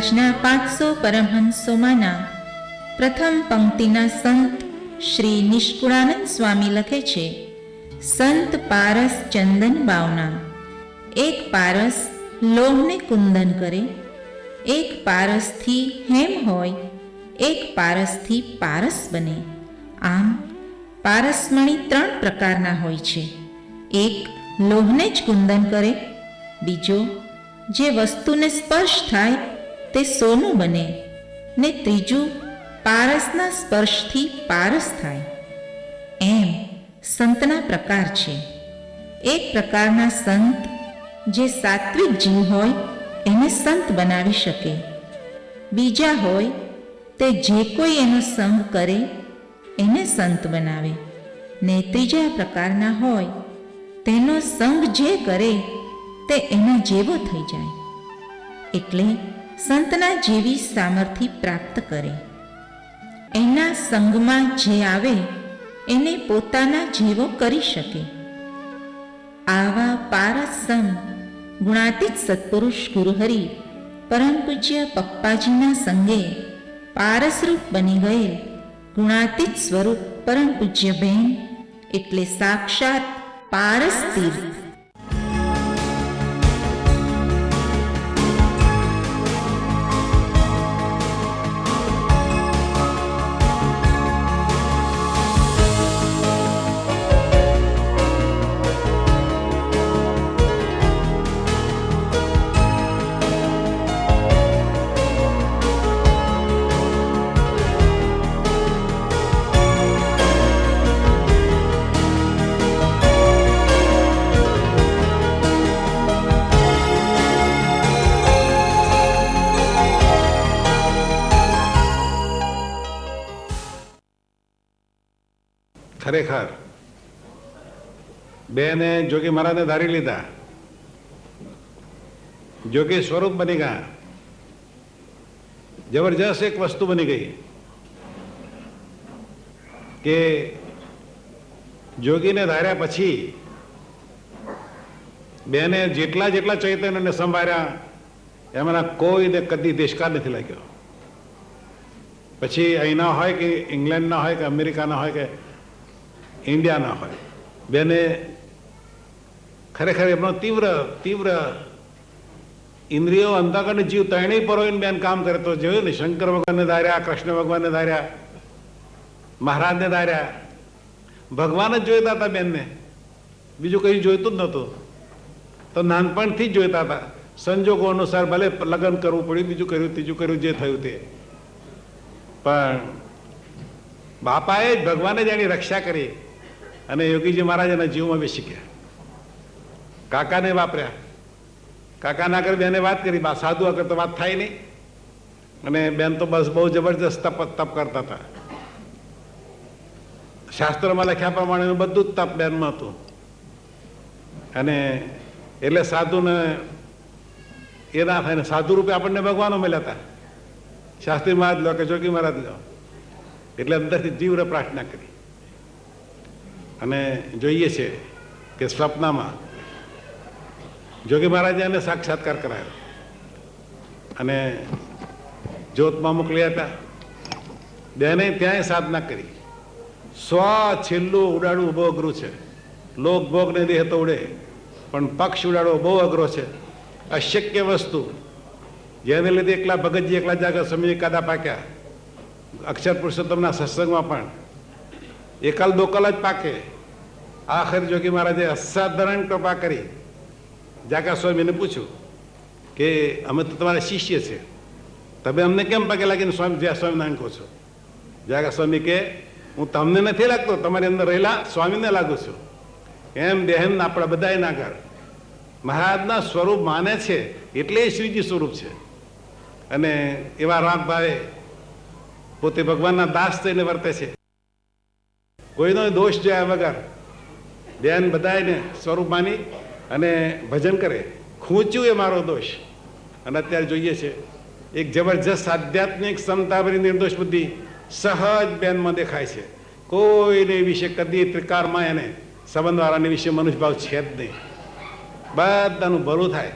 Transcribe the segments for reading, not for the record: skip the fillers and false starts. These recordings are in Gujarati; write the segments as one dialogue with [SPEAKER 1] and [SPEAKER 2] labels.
[SPEAKER 1] આજના 500 પરમહંસોમાંના પ્રથમ પંક્તિના સંત શ્રી નિષ્કુળાનંદ સ્વામી લખે છે, સંત પારસ ચંદન બાવના. એક પારસ લોહને કુંદન કરે, એક પારસથી હેમ હોય, એક પારસથી પારસ બને. આમ પારસમણી 3 પ્રકારના હોય છે. એક લોહને જ કુંદન કરે, બીજો જે વસ્તુને સ્પર્શ થાય તે સોનું બને, ને ત્રીજું પારસના સ્પર્શથી પારસ થાય. એમ સંતના પ્રકાર છે. એક પ્રકારના સંત જે સાત્વિક જીવ હોય એને સંત બનાવી શકે. બીજા હોય તે જે કોઈ એનો સંગ કરે એને સંત બનાવે, ને ત્રીજા પ્રકારના હોય તેનો સંગ જે કરે તે એના જેવો થઈ જાય, એટલે સંતના જેવી સામર્થ્ય પ્રાપ્ત કરે. એના સંગમાં જે આવે એને પોતાના જેવો કરી શકે. આવા પારસ સંગ ગુણાતીત સત્પુરુષ ગુરુહરિ પરમ પૂજ્ય પપ્પાજીના સંગે પારસરૂપ બની ગયેલ ગુણાતીત સ્વરૂપ પરમ પૂજ્ય બેન એટલે સાક્ષાત પારસ તીર્થ.
[SPEAKER 2] ખરેખર બેને જોગી મહારાજને ધારી લીધા, જોગી સ્વરૂપ બની ગયા. જબરજસ્ત એક વસ્તુ બની ગઈ કે જોગીને ધાર્યા પછી બેને જેટલા જેટલા ચૈતન્યને સંભાળ્યા એમાંના કોઈને કદી દેશકાળ નથી લાગ્યો. પછી અહીંના હોય કે ઇંગ્લેન્ડના હોય કે અમેરિકાના હોય કે ઇન્ડિયાના હોય, બેને ખરેખર એમનો તીવ્ર તીવ્ર ઇન્દ્રિયો, અંતઃકરણ, જીવ ત્રણેય પરોઈને બેન કામ કરે. તો જોયું ને, શંકર ભગવાનને ધાર્યા, કૃષ્ણ ભગવાનને ધાર્યા, મહારાજને ધાર્યા. ભગવાન જ જોઈતા હતા બેનને, બીજું કંઈ જોઈતું જ નહોતું. તો નાનપણથી જ જોઈતા હતા. સંજોગો અનુસાર ભલે લગ્ન કરવું પડ્યું, બીજું કર્યું, ત્રીજું કર્યું, જે થયું તે. પણ બાપાએ જ, ભગવાને જ એની રક્ષા કરી અને યોગીજી મહારાજ એના જીવમાં બેસી ગયા. કાકાને વાપર્યા, કાકા ના કરે બેને વાત કરી, સાધુ આગળ તો વાત થાય નહીં. અને બેન તો બસ બહુ જબરજસ્ત તપ કરતા હતા. શાસ્ત્રોમાં લખ્યા પ્રમાણે બધું જ તપ બેનમાં હતું. અને એટલે સાધુને એ ના થાય ને, સાધુ રૂપે આપણને ભગવાનો મળ્યા હતા. શાસ્ત્રી મહારાજ લો કે જોગી મહારાજ લો, એટલે અંદરથી તીવ્ર પ્રાર્થના કરી. અને જોઈએ છે કે સ્વપ્નમાં જોગી મહારાજે એને સાક્ષાત્કાર કરાયો અને જ્યોતમાં મોકલ્યા હતા. બેને ત્યાંય સાધના કરી. છેલ્લું ઉડાડવું બહુ અઘરું છે. લોક ભોગને દેહ તો ઉડે, પણ પક્ષ ઉડાડવો બહુ અઘરો છે, અશક્ય વસ્તુ. જેને લીધે એકલા ભગતજી એકલા જાગર સમય કાદા પાક્યા. અક્ષર પુરુષોત્તમના સત્સંગમાં પણ એકલ દોકલ જ પાકે. આખર જોગી મહારાજે અસાધારણ કૃપા કરી. જાગા સ્વામીને પૂછ્યું કે અમે તો તમારા શિષ્ય છે, તમે અમને કેમ પગે લાગીને સ્વામી જ્યાં સ્વામિનારાયણ કહો છો? જાગા સ્વામી કે હું તમને નથી લાગતો, તમારી અંદર રહેલા સ્વામીને લાગુ છું. એમ બહેન આપણા બધા ના ઘર મહારાજના સ્વરૂપ માને છે, એટલે એ શ્રીજી સ્વરૂપ છે. અને એવા રાગ ભાવે પોતે ભગવાનના દાસ થઈને વર્તે છે. કોઈનો દોષ જોયા વગર બેન બધાને સ્વરૂપ માની અને ભજન કરે. ખૂંચ્યું એ મારો દોષ. અને અત્યારે જોઈએ છે એક જબરજસ્ત આધ્યાત્મિક ક્ષમતાભરી નિર્દોષ બુદ્ધિ સહજ બેનમાં દેખાય છે. કોઈને વિશે કદી ત્રિકારમાં એને સંબંધવાળાને વિશે મનુષ્યભાવ છે જ નહીં. બધાનું ભલું થાય.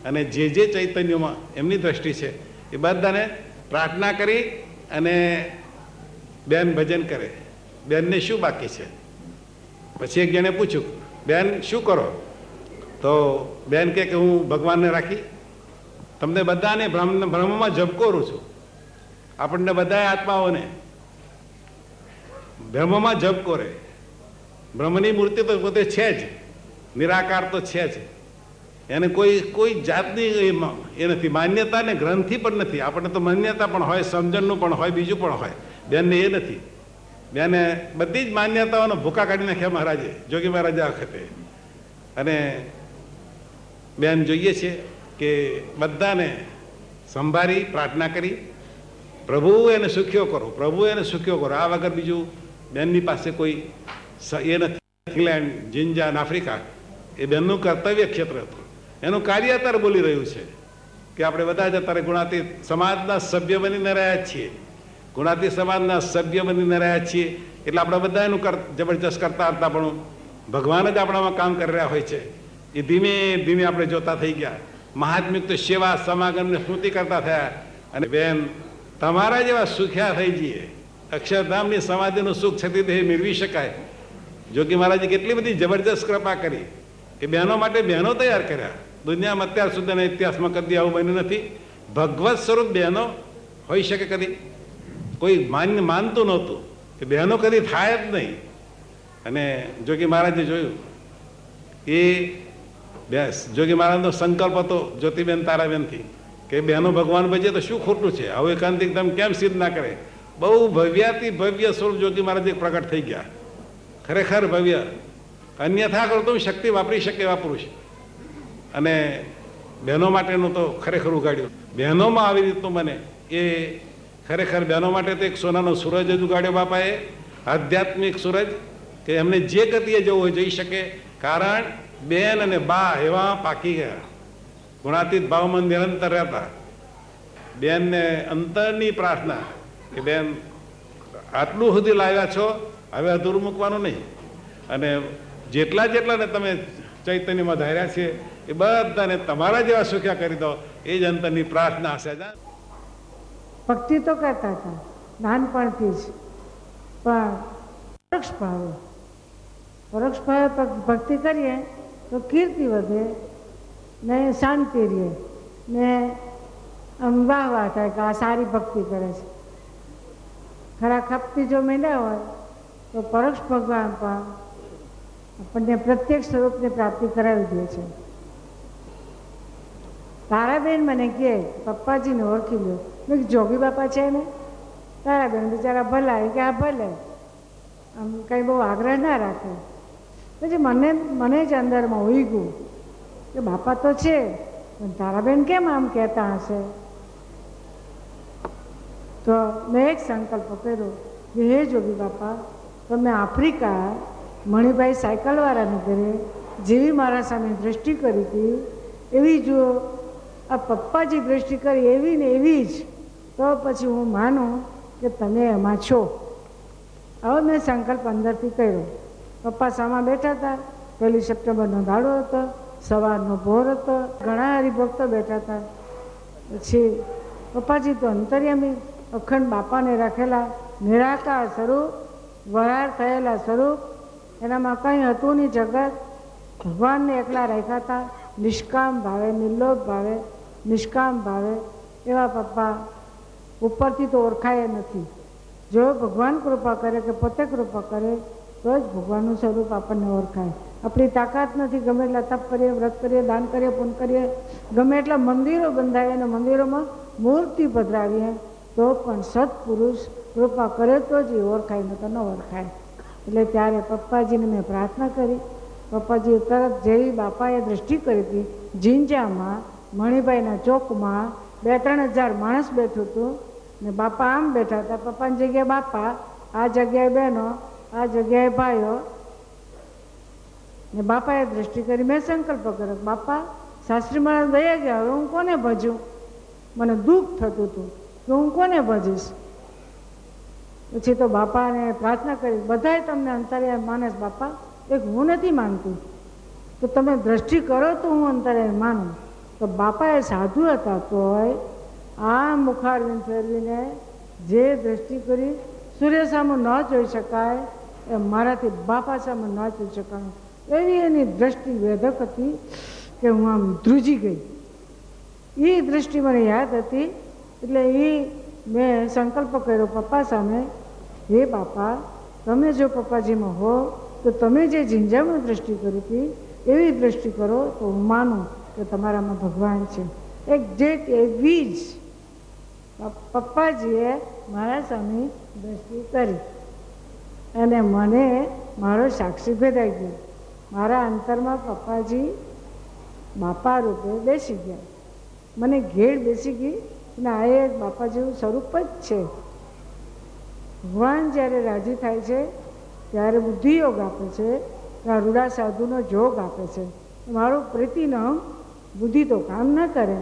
[SPEAKER 2] અને જે ચૈતન્યમાં એમની દ્રષ્ટિ છે એ બધાને પ્રાર્થના કરી અને બેન ભજન કરે. બેનને શું બાકી છે? પછી એક જણે પૂછ્યું, બેન શું કરો? તો બેન કે હું ભગવાનને રાખી તમને બધાને બ્રહ્મમાં ઝબકોરું છું. આપણને બધા આત્માઓને બ્રહ્મમાં ઝબકોરે. બ્રહ્મની મૂર્તિ તો પોતે છે જ, નિરાકાર તો છે જ. એને કોઈ જાતની એ નથી, માન્યતા ને ગ્રંથિ પણ નથી. આપણને તો માન્યતા પણ હોય, સમજણનું પણ હોય, બીજું પણ હોય. બેનને એ નથી. બેને બધી જ માન્યતાઓનો ભૂકા કાઢી નાખ્યા મહારાજે, જોગી મહારાજા વખતે. અને બેન જોઈએ છે કે બધાને સંભાળી પ્રાર્થના કરી, પ્રભુ એને સુખ્યો કરો, પ્રભુ એને સુખ્યો કરો. આ વગર બીજું બેનની પાસે કોઈ એ નથી. ઇંગ્લેન્ડ, જિંજાન, આફ્રિકા એ બેનનું કર્તવ્ય ક્ષેત્ર હતું. એનું કાર્ય અત્યારે બોલી રહ્યું છે કે આપણે બધા જ અત્યારે ગુણાતીત સમાજના સભ્ય બનીને રહ્યા છીએ. ગુણાતીત સમાજના સભ્ય બનીને રહ્યા છીએ એટલે આપણે બધા એનું જબરજસ્ત કરતા હતા, પણ ભગવાન જ આપણામાં કામ કરી રહ્યા હોય છે. એ ધીમે ધીમે આપણે જોતા થઈ ગયા. મહાત્મિક તો સેવા સમાગમને સ્મૃતિ કરતા થયા. અને બેન તમારા જેવા સુખ્યા થઈ જઈએ, અક્ષરધામની સમાધિનું સુખ છતી તે મેળવી શકાય. જોગી મહારાજે કેટલી બધી જબરજસ્ત કૃપા કરી કે બહેનો માટે બહેનો તૈયાર કર્યા. દુનિયામાં અત્યાર સુધીના ઇતિહાસમાં કદી આવું બન્યું નથી. ભગવત સ્વરૂપ બહેનો હોઈ શકે કદી? કોઈ માનતું નહોતું કે બહેનો કદી થાય જ નહીં. અને જોગી મહારાજે જોયું એ જોગી મહારાજનો સંકલ્પ હતો જ્યોતિબેન તારાબેનથી કે બહેનો ભગવાન ભજે તો શું ખોટું છે, આવું એકાંતિક ધમ કેમ સિદ્ધ ના કરે. બહુ ભવ્યાતિ ભવ્ય સ્વરૂપ જોગી મહારાજ પ્રગટ થઈ ગયા. ખરેખર ભવ્ય. અન્યથા કરતો શક્તિ વાપરી શકે એવા પુરુષ. અને બહેનો માટેનું તો ખરેખર ઉગાડ્યું. બહેનોમાં આવી રીતનું બને એ ખરેખર બહેનો માટે તો એક સોનાનો સૂરજ જ ઉગાડ્યો બાપાએ, આધ્યાત્મિક સૂરજ, કે એમને જે ગતિએ જવું હોય જઈ શકે. કારણ બેન અને બા એવા પાકી ગયા, ગુણાતીત ભાવમાં નિરંતર રહેતા. બેનને અંતરની પ્રાર્થના કે બેન આટલું સુધી લાવ્યા છો, હવે અધૂરું મૂકવાનું નહીં. અને જેટલાને તમે ચૈતન્યમાં ધાર્યા છે એ બધાને તમારા જેવા સુખ્યા કરી દો, એ જ અંતરની પ્રાર્થના હશે.
[SPEAKER 3] ભક્તિ તો કરતા હતા નાનપણથી જ, પણ પરોક્ષ ભાવે ભક્તિ કરીએ તો કીર્તિ વધે ને શાંતિ રહે ને આમ વાહ થાય કે આ સારી ભક્તિ કરે છે. ખરા ખપતી જો માંડ્યા હોય તો પરોક્ષ ભગવાન પણ આપણને પ્રત્યેક સ્વરૂપની પ્રાપ્તિ કરાવી દે છે. તારાબેન મને કહે પપ્પાજીને ઓળખી લો. મેં જોગી બાપા છે ને? તારાબેન બિચારા ભલા, કે આ ભલે, આમ કંઈ બહુ આગ્રહ ના રાખે. પછી મને જ અંદરમાં હોઈ ગયું કે બાપા તો છે પણ તારાબેન કેમ આમ કહેતા હશે. તો મેં એક સંકલ્પ કર્યો કે હે જોગી બાપા, તમે આફ્રિકા મણિભાઈ સાયકલવાળાને ઘરે જેવી મારા સામે દૃષ્ટિ કરી હતી એવી જો આ પપ્પાજી દૃષ્ટિ કરી એવી ને એવી જ, તો પછી હું માનું કે તમે એમાં છો. હવે મેં સંકલ્પ અંદરથી કર્યો. પપ્પા સામા બેઠા હતા. 1 સપ્ટેમ્બરનો દાડો હતો, સવારનો ભોર હતો, ઘણા હરિભક્તો બેઠા હતા. પછી પપ્પાજી તો અંતર્યામી અખંડ બાપાને રાખેલા નિરાકાર સ્વરૂપ, વરાળ થયેલા સ્વરૂપ, એનામાં કંઈ હતું નહીં જગત. ભગવાનને એકલા રાખ્યા હતા, નિષ્કામ ભાવે, નિર્લોભ ભાવે, નિષ્કામ ભાવે. એવા પપ્પા ઉપરથી તો ઓળખાય નથી. જો ભગવાન કૃપા કરે કે પોતે કૃપા કરે તો જ ભગવાનનું સ્વરૂપ આપણને ઓળખાય. આપણી તાકાત નથી. ગમે એટલા તપ કરીએ, વ્રત કરીએ, દાન કરીએ, પુણ્ય કરીએ, ગમે એટલા મંદિરો બંધાવીએ અને મંદિરોમાં મૂર્તિ પધરાવીએ તો પણ સત્પુરુષ કૃપા કરે તો જ એ ઓળખાય, ન તો ન ઓળખાય. એટલે ત્યારે પપ્પાજીને મેં પ્રાર્થના કરી. પપ્પાજી તરત જેવી બાપાએ દૃષ્ટિ કરી હતી, જિંજામાં મણિભાઈના ચોકમાં 2-3 હજાર માણસ બેઠું હતું ને બાપા આમ બેઠા હતા. પપ્પાની જગ્યાએ બાપા, આ જગ્યાએ બહેનો, આ જગ્યાએ ભાઈઓ. ને બાપાએ દૃષ્ટિ કરી. મેં સંકલ્પ કર્યો, બાપા શાસ્ત્રી મહારાજ દયા ગયા, હવે હું કોને ભજું? મને દુઃખ થતું હતું કે હું કોને ભજીશ. પછી તો બાપાને પ્રાર્થના કરી, બધાએ તમને અંતર્યામી માને છે બાપા, એક હું નથી માનતું, તો તમે દ્રષ્ટિ કરો તો હું અંતર્યામી માનું. તો બાપા એ સાધુ હતા તોય આ મુખારવિંદ ફેરવીને જે દ્રષ્ટિ કરી સૂર્ય સામે ન જોઈ શકાય એ મારાથી બાપા સામે ન જોઈ શકાય એવી એની દ્રષ્ટિ વેધક હતી કે હું આમ ધ્રુજી ગઈ. એ દ્રષ્ટિ મને યાદ હતી એટલે એ મેં સંકલ્પ કર્યો પપ્પા સામે, હે બાપા, તમે જો પપ્પાજીમાં હો તો તમે જે ઝીંઝામાં દ્રષ્ટિ કરી હતી એવી દ્રષ્ટિ કરો તો હું માનું કે તમારામાં ભગવાન છે. એક્ઝેક્ટ એવી જ પપ્પાજીએ મારા સામે દ્રષ્ટિ કરી અને મને મારો સાક્ષી ભેદાઈ ગયો. મારા અંતરમાં પપ્પાજી બાપા રૂપે બેસી ગયા. મને ઘેર બેસી ગઈ અને આ એક બાપા જેવું સ્વરૂપ જ છે. ભગવાન જ્યારે રાજી થાય છે ત્યારે બુદ્ધિયોગ આપે છે, ત્યાં રૂડા સાધુનો જોગ આપે છે. મારું પ્રીતિનામ બુદ્ધિ તો કામ ન કરે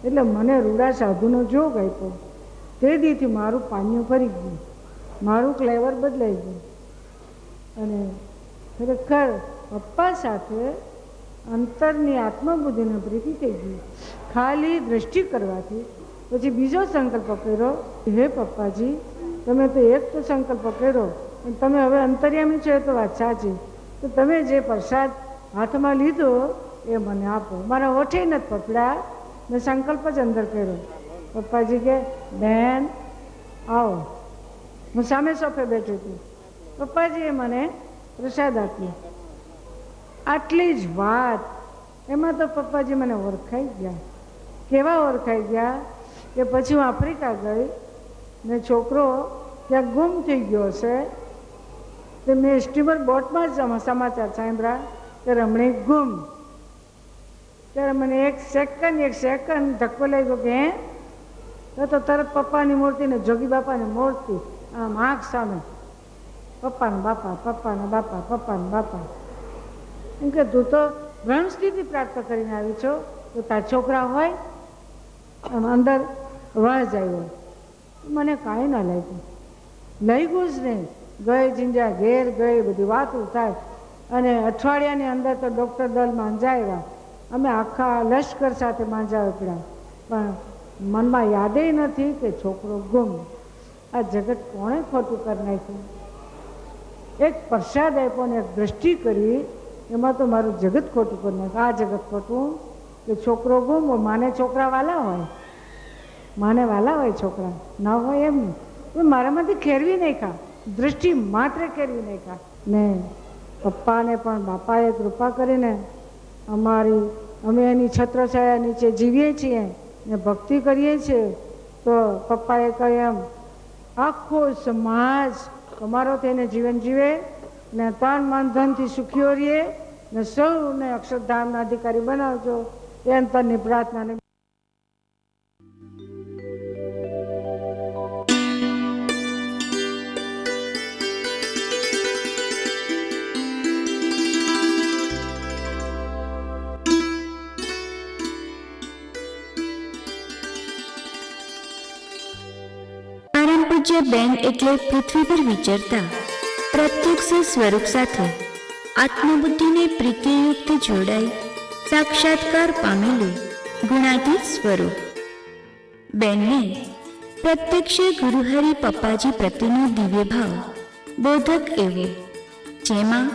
[SPEAKER 3] એટલે મને રૂડા સાધુનો જોગ આપ્યો. તે દીથી મારું પાન્યું ફરી ગયું, મારું ક્લેવર બદલાઈ ગયું અને ખરેખર પપ્પા સાથે અંતરની આત્મબુદ્ધિને પ્રીતિ થઈ ગઈ. ખાલી દ્રષ્ટિ કરવાથી પછી બીજો સંકલ્પ કર્યો, હે પપ્પાજી, તમે તો એક તો સંકલ્પ કર્યો અને તમે હવે અંતર્યામી છો એ તો વાત સાચી, તો તમે જે પ્રસાદ હાથમાં લીધો એ મને આપો. મારા ઓઠે નથી પકડ્યા, મેં સંકલ્પ જ અંદર કર્યો. પપ્પાજી કે બેન આવો. હું સામે સોફે બેઠી હતી. પપ્પાજીએ મને પ્રસાદ આપ્યો. આટલી જ વાત. એમાં તો પપ્પાજી મને ઓળખાઈ ગયા. કેવા ઓળખાઈ ગયા કે પછી હું આફ્રિકા ગઈ ને છોકરો ત્યાં ગુમ થઈ ગયો છે તે મેં સ્ટીમર બોટમાં જ સમાચાર સાંભળ્યા કે રમણીક ગુમ. ત્યારે મને એક સેકન્ડ ધક્કો લાગ્યો કે હે તો તરત પપ્પાની મૂર્તિ ને જોગી બાપાની મૂર્તિ આમ આંખ સામે, પપ્પાના બાપા, પપ્પાના બાપા, પપ્પાના બાપા. એમ કે તું તો બ્રહ્મ સ્થિતિ પ્રાપ્ત કરીને આવી છો, તો તાર છોકરા હોય. આમ અંદર અવાજ આવ્યો. મને કાંઈ ના લાગ્યું જ નહીં. ગઈ જીંજા ઘેર ગઈ, બધી વાતો થાય અને અઠવાડિયાની અંદર તો ડૉક્ટર દલ માંજાવ્યા. અમે આખા લશ્કર સાથે માંજાવ્યા પડ્યા, પણ મનમાં યાદેય નથી કે છોકરો ગુમ. આ જગત કોણે ખોટું કરી નાખ્યું? એક પ્રસાદ આપ્યો ને એક દ્રષ્ટિ કરી, એમાં તો મારું જગત ખોટું કરી નાખ્યું. આ જગત ખોટું કે છોકરો ગુમ હોય. માને છોકરા વાલા હોય, માને વાલા હોય છોકરા, ના હોય એમ નહીં. મારામાંથી ખેરવી નાખ્યા, દ્રષ્ટિ માત્ર ખેરવી નાખ્યા. ને પપ્પાને પણ બાપાએ કૃપા કરીને અમે એની છત્રછાયા નીચે જીવીએ છીએ ને ભક્તિ કરીએ છીએ. તો પપ્પાએ કહ્યું એમ આખો સમાજ તમારો થઈને જીવન જીવે ને તન મન ધનથી સુખીઓ રહીએ ને સૌને અક્ષરધામના અધિકારી બનાવજો. એ અંતરની પ્રાર્થનાને
[SPEAKER 4] પૂજ્ય બેન એટલે પૃથ્વી પર વિચરતા પ્રત્યક્ષ સ્વરૂપ સાથે આત્મબુદ્ધિને પ્રીતિયુક્ત જોડાઈ સાક્ષાત્કાર પામેલું ગુણાતીત સ્વરૂપ. બેનને પ્રત્યક્ષ ગુરુહરિ પપ્પાજી પ્રત્યેનો દિવ્ય ભાવ બોધક એવો, જેમાં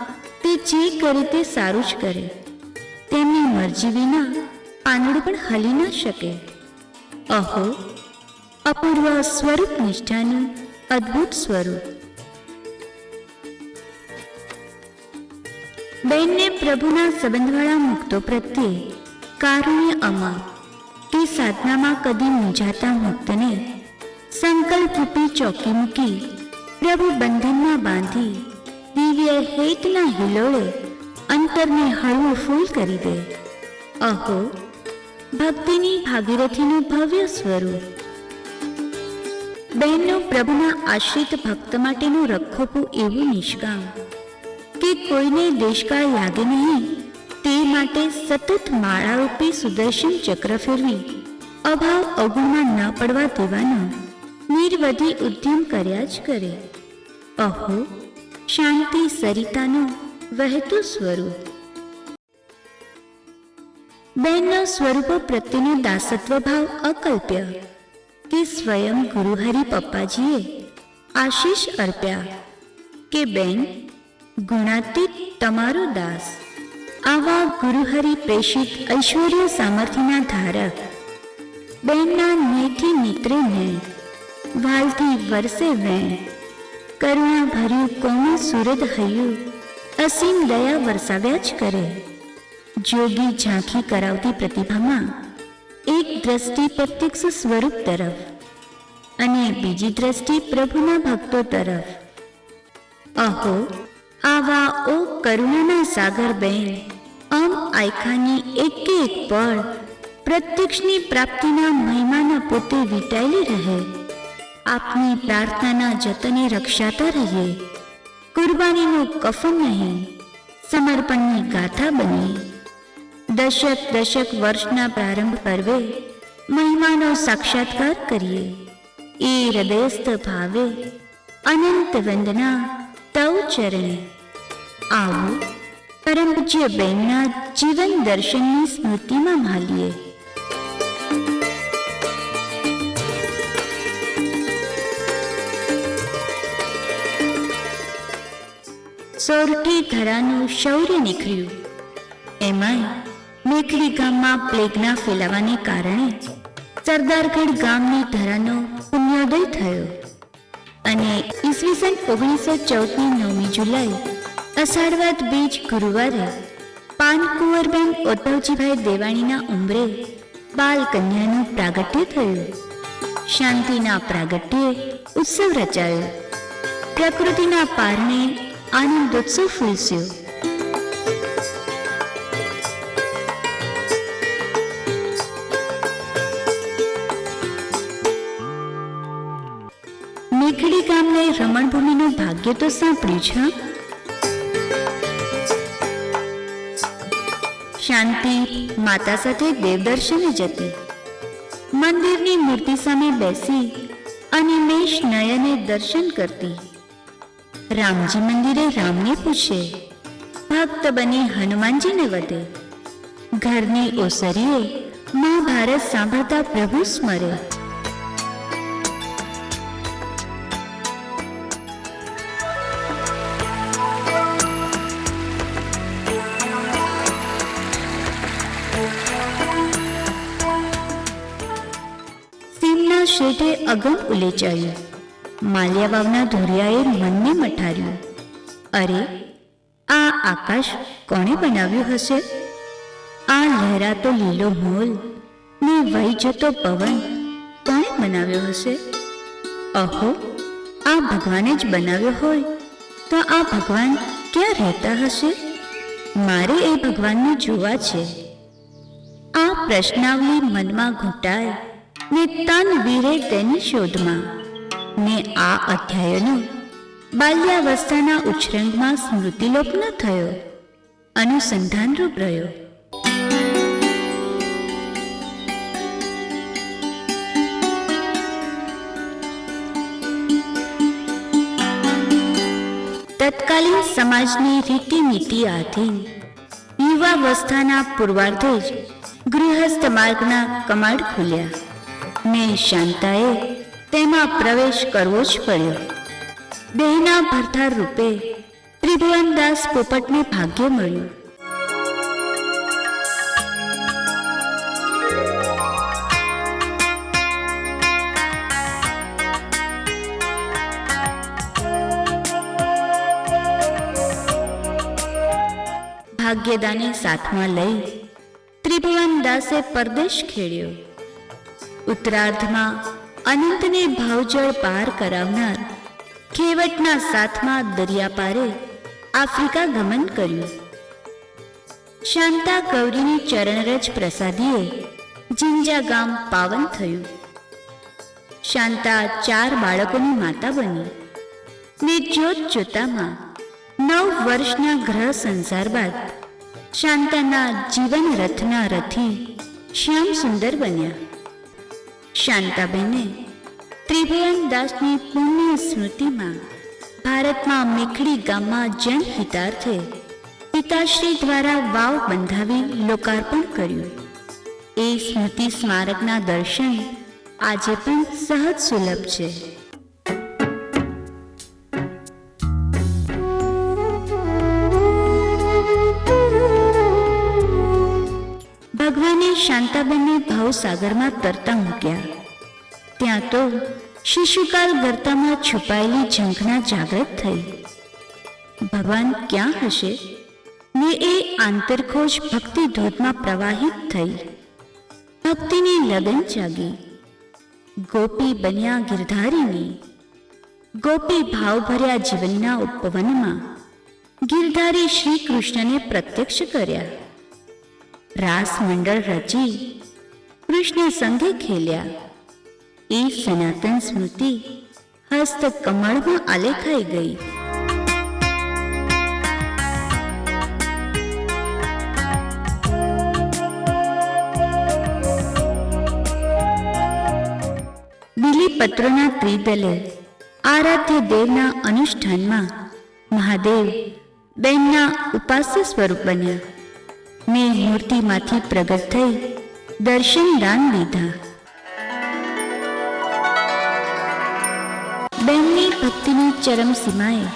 [SPEAKER 4] તે જે કરે તે સારું જ કરે. તેમની મરજી વિના પાંદડું પણ હલી ન શકે. અહો, અપૂર્વ સ્વરૂપ નિષ્ઠાનું અદ્ભુત સ્વરૂપ. બેનને પ્રભુના સંબંધવાળા મુક્તો પ્રત્યે કારુણ્ય અમાપ. તે સાધનામાં કદી મૂંઝાતા મુક્તને સંકલ્પરૂપી ચોકી મૂકી પ્રભુ બંધનમાં બાંધી દિવ્ય હેતના હિલોળે અંતરને હળવું ફૂલ કરી દે. અહો, ભક્તિની ભાગીરથીનું ભવ્ય સ્વરૂપ. બહેનનું પ્રભુના આશ્રિત ભક્ત માટેનું રખોપું એવું નિષ્કામ કે કોઈને દેશકાળ લાગે નહીં તે માટે સતત માળારૂપી સુદર્શન ચક્ર ફેરવી અભાવ અવગુણમાં ન પડવા દેવાનો નિર્વધિ ઉદ્યમ કર્યા જ કરે. અહો, શાંતિ સરિતાનું વહેતું સ્વરૂપ. બહેનનો સ્વરૂપો પ્રત્યેનો દાસત્વ ભાવ અકલ્પ્ય. કે સ્વયં ગુરુહરિ પપ્પાજીએ આશીષ અર્પ્યા કે બેન, ગુણાતીત તમારો દાસ. આવા ગુરુહરિ પ્રેષિત ઐશ્વર્ય સામર્થ્યના ધારક બેનના નેથી નીતરે ને વાલથી વરસે વેણ, કરુણા ભર્યું કોમળ સુરદ હૈયું અસીમ દયા વરસાવ્યા જ કરે. જોગી ઝાંખી કરાવતી પ્રતિભામાં એક દ્રષ્ટિ પ્રત્યક્ષ સ્વરૂપ તરફ અને બીજી દ્રષ્ટિ પ્રભુના ભક્તો તરફ. અહો, આવા ઓ કરુણાના સાગર બેન, આમ આયખાની એકે એક પળ પ્રત્યક્ષની પ્રાપ્તિના મહિમાના પોતે વીંટાયેલી રહે. આપની પ્રાર્થનાના જતને રક્ષાતા રહીએ. કુરબાનીનું કફન નહીં, સમર્પણની ગાથા બની. દશક દશક વર્ષના પ્રારંભ પર્વે મહિમાનો સાક્ષાત્કાર કરીએ. એ હૃદયસ્થ ભાવે અનંત વંદના તવ ચરણે. આવો પરમ પૂજ્ય બેનના જીવન દર્શનની સ્મૃતિમાં માલીએ. સોરઠી ધરાનું શૌર્ય નીકળ્યું. એમાંય મેખલી ગામમાં પ્લેગના ફેલાવાને કારણે સરદારગઢ ગામની ધરાનો પુણ્યોદય થયો અને ઈસવીસન 1914ની 9મી જુલાઈ અષાઢવદ બીજ ગુરુવારે પાનકુંવરબેન ઓતવજીભાઈ દેવાણીના ઉંમરે બાલ કન્યાનું પ્રાગટ્ય થયું. શાંતિના પ્રાગટ્યે ઉત્સવ રચાયો. પ્રકૃતિના પારણે આનંદોત્સવ ફૂલસ્યો. મેખડી ગામને રમણભૂમિનું ભાગ્ય તો સાંપડ્યું છે. શાંતિ માતા સાથે દેવદર્શને જતી. મંદિરની મૂર્તિ સામે બેસી અનિમેષ નયને દર્શન કરતી. રામજી મંદિરે રામને પૂછે, ભક્ત બની હનુમાનજીને વધે. ઘરની ઓસરીએ મહાભારત સાંભળતા પ્રભુ સ્મરે. સીમના શેઠે અગમ ઉલેચાયું. માલ્યા વાવના ધોરિયાએ મનને મઠાર્યું. અરે, આ આકાશ કોણે બનાવ્યું હશે? આ લહેરાતો લીલો મોલ ને વહી જતો પવન કોણે બનાવ્યો હશે? અહો, આ ભગવાને જ બનાવ્યો હોય તો આ ભગવાન ક્યાં રહેતા હશે? મારે એ ભગવાનને જોવા છે. આ પ્રશ્નાવલી મનમાં ઘૂંટાય ને તન વીરે તેની શોધમાં. ને આ અધ્યાયનો બાલ્યાવસ્થાના ઉચ્છૃંગમાં સ્મૃતિલોપ ન થયો, અનુસંધાનરૂપ રહ્યો. તત્કાલીન સમાજની રીતિનીતિ આધીન યુવાવસ્થાના પૂર્વાર્ધે જ ગૃહસ્થ માર્ગના કમાડ ખુલ્યા ને શાંતાએ તેમાં પ્રવેશ કરવો જ પડ્યો. દેહના ભરથાર રૂપે ત્રિભુવનદાસ પોપટને ભાગ્ય મળ્યું. ભાગ્યદાને સાથમાં લઈ ત્રિભુવનદાસે પરદેશ ખેડ્યો. ઉત્તરાર્ધમાં અનંતને ભાવજળ પાર કરાવનાર ખેવટના સાથમાં દરિયા પારે આફ્રિકા ગમન કર્યું. શાંતા ગૌરીની ચરણરજ પ્રસાદીએ જિંજા ગામ પાવન થયું. શાંતા 4 બાળકોની માતા બની ને જોત જોતામાં 9 વર્ષના ગ્રહ સંસાર બાદ શાંતાના જીવન રથના રથી શ્યામ સુંદર બન્યા. શાંતાબેને ત્રિભુવનદાસની પુણ્ય સ્મૃતિમાં ભારતમાં મેખડી ગામમાં જનહિતાર્થે પિતાશ્રી દ્વારા વાવ બંધાવી લોકાર્પણ કર્યું. એ સ્મૃતિ સ્મારકના દર્શન આજે પણ સહજ સુલભ છે. ભગવાને શાંતાબેનને ભાવસાગરમાં તરતા મૂક્યા. ત્યાં તો શિશુકાલ ગર્તામાં છુપાયેલી ઝંખના જાગૃત થઈ. ભગવાન ક્યાં હશે ને એ આંતરખોજ ભક્તિ ધોધમાં પ્રવાહિત થઈ. ભક્તિની લગન જાગી. ગોપી બન્યા ગિરધારીની. ગોપી ભાવ ભર્યા જીવનના ઉપવનમાં ગિરધારી શ્રી કૃષ્ણને પ્રત્યક્ષ કર્યા. રાસ મંડળ રચી કૃષ્ણ સંગે ખેલ્યા. એ સનાતન સ્મૃતિ હસ્ત કમળમાં આલેખાઈ ગઈ. બીલીપત્રોના ત્રિદલે આરાધ્ય દેવના અનુષ્ઠાનમાં મહાદેવ બેનના ઉપાસ્ય સ્વરૂપ બન્યા ને મૂર્તિમાંથી પ્રગટ થઈ દર્શન દાન લીધા. બેનની ભક્તિની ચરમ સીમાએ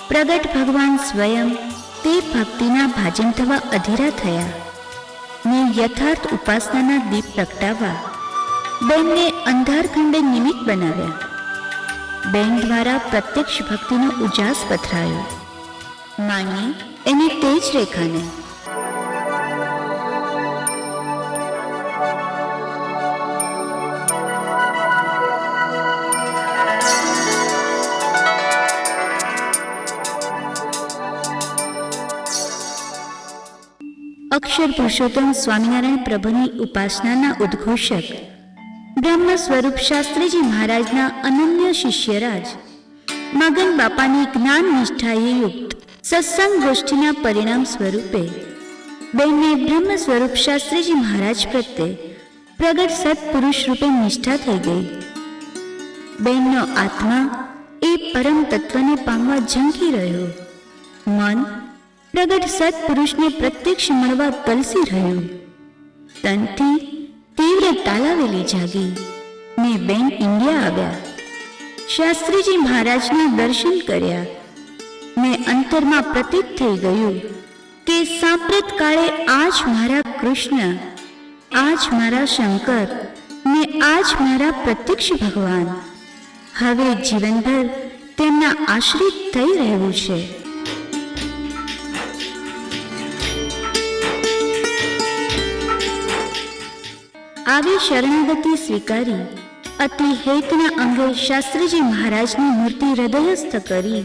[SPEAKER 4] પ્રગટ ભગવાન સ્વયં તે ભક્તિના ભાજન થવા અધીરા થયા ને યથાર્થ ઉપાસનાના દીપ પ્રગટાવવા બેનને અંધારખંડે નિમિત્ત બનાવ્યા. બેન દ્વારા પ્રત્યક્ષ ભક્તિનો ઉજાસ પથરાયો. માનીએ એની તે જ રેખાને. અક્ષર પુરુષોત્તમ સ્વામિનારાયણ પ્રભુની ઉપાસનાના ઉદ્ઘોષક બ્રહ્મ સ્વરૂપ શાસ્ત્રીજી મહારાજના અનન્ય શિષ્યરાજ મગન બાપાની જ્ઞાન નિષ્ઠાએ યુક્ત સત્સંગ ગોષ્ઠીના પરિણામ સ્વરૂપે બેનને બ્રહ્મ સ્વરૂપ શાસ્ત્રીજી મહારાજ પ્રત્યે પ્રગટ સત્પુરુષ રૂપે નિષ્ઠા થઈ ગઈ. બેનનો આત્મા એ પરમ તત્વને પામવા ઝંખી રહ્યો. મન પ્રગટ સત્પુરુષને પ્રત્યક્ષ મળવા તલસી રહ્યું. તનથી તીવ્ર તાલાવેલી જાગી ને બેન ઇન્ડિયા આવ્યા. શાસ્ત્રીજી મહારાજના દર્શન કર્યા ને અંતરમાં પ્રતીત થઈ ગયું કે સાંપ્રત કાળે આ જ મારા કૃષ્ણ, આ જ મારા શંકર ને આ જ મારા પ્રત્યક્ષ ભગવાન હવે જીવનભર તેમના આશ્રિત થઈ રહેવું છે. આવી શરણાગતિ સ્વીકારી અતિ હેતના અંગે શાસ્ત્રીજી મહારાજની મૂર્તિ હૃદયસ્થ કરી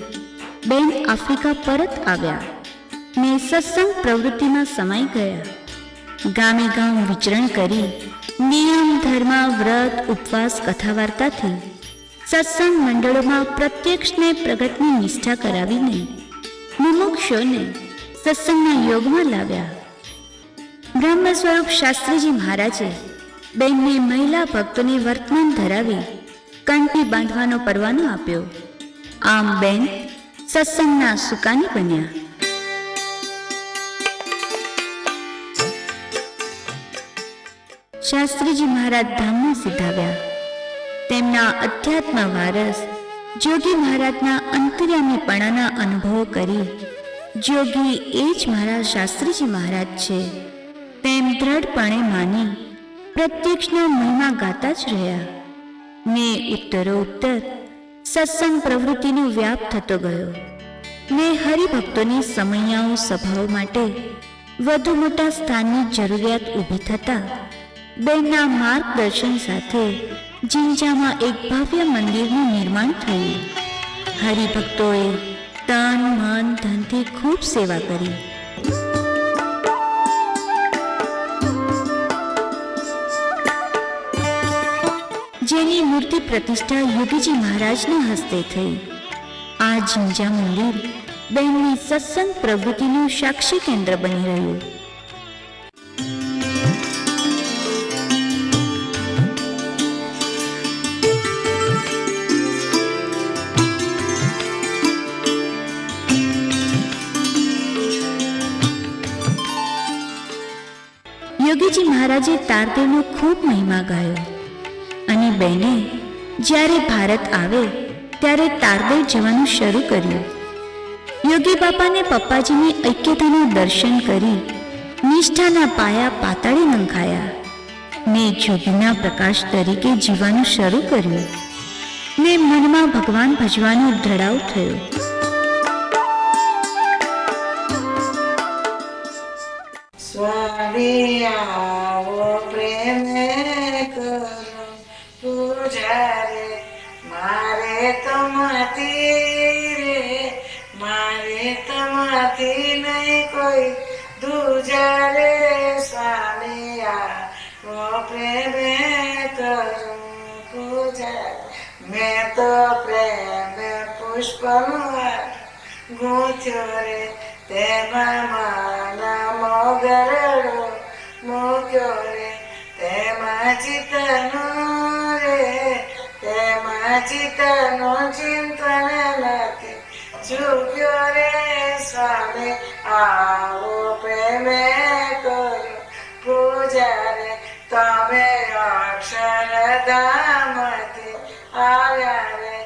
[SPEAKER 4] બેન આફ્રિકા પરત આવ્યા ને સત્સંગ પ્રવૃત્તિમાં સમાઈ ગયા. ગામે ગામ વિચરણ કરી નિયમ ધર્મ વ્રત ઉપવાસ કથા વાર્તાથી સત્સંગ મંડળોમાં પ્રત્યક્ષને પ્રગટની નિષ્ઠા કરાવીને મુમુક્ષોને સત્સંગના યોગમાં લાવ્યા. બ્રહ્મ સ્વરૂપ શાસ્ત્રીજી મહારાજે બેનને મહિલા ભક્તોને વર્તમાન ધરાવી કંઠી બાંધવાનો પરવાનો આપ્યો. આમ બેન સત્સંગના સુકાની બન્યા. શાસ્ત્રીજી મહારાજ ધામમાં સિધાવ્યા. તેમના અધ્યાત્મ વારસ જોગી મહારાજના અંતર્યામીપણાના અનુભવો કરી જોગી એ જ મારા શાસ્ત્રીજી મહારાજ છે તેમ દ્રઢપણે માની પ્રત્યક્ષનો મહિમા ગાતા જ રહ્યા ને ઉત્તરોત્તર સત્સંગ પ્રવૃત્તિનો વ્યાપ થતો ગયો ને હરિભક્તોની સમયાઓ સભાઓ માટે વધુ મોટા સ્થાનની જરૂરિયાત ઊભી થતા બેનના માર્ગદર્શન સાથે જિંજામાં એક ભવ્ય મંદિરનું નિર્માણ થયું. હરિભક્તોએ તન મન ધનથી ખૂબ સેવા કરી. જેની મૂર્તિ પ્રતિષ્ઠા યોગીજી મહારાજના હસ્તે થઈ. આ જિંજા મંદિર બેનની સત્સંગ પ્રવૃત્તિનું સાક્ષી કેન્દ્ર બની રહ્યું. યોગીજી મહારાજે તારદેવનો ખૂબ મહિમા ગાયો અને બહેને જ્યારે ભારત આવે ત્યારે તારદેવ જવાનું શરૂ કર્યું. યોગી બાપાને પપ્પાજીની ઐક્યતાનું દર્શન કરી નિષ્ઠાના પાયા પાતાળે નંખાયા ને જોગીના પ્રકાશ તરીકે જીવવાનું શરૂ કર્યું ને મનમાં ભગવાન ભજવાનો દ્રઢાવ થયો.
[SPEAKER 5] સ્વામી આવો પ્રેમે કરો પૂજા રે, મારે તમાથી નહીં કોઈ દૂજા રે. સ્વામી આવો પ્રેમે કરો પૂજા રે, મેં તો પ્રેમ પુષ્પનો હાર ગૂંથ્યો રે, તેમાં માના મોગરડો મૂક્યો રે, તેમાં ચિત્તનું ચિંતન નથી ચૂક્યો રે. સ્વામી આવો પ્રેમે કરો પૂજા રે, તમે અક્ષરધામથી આવ્યા રે,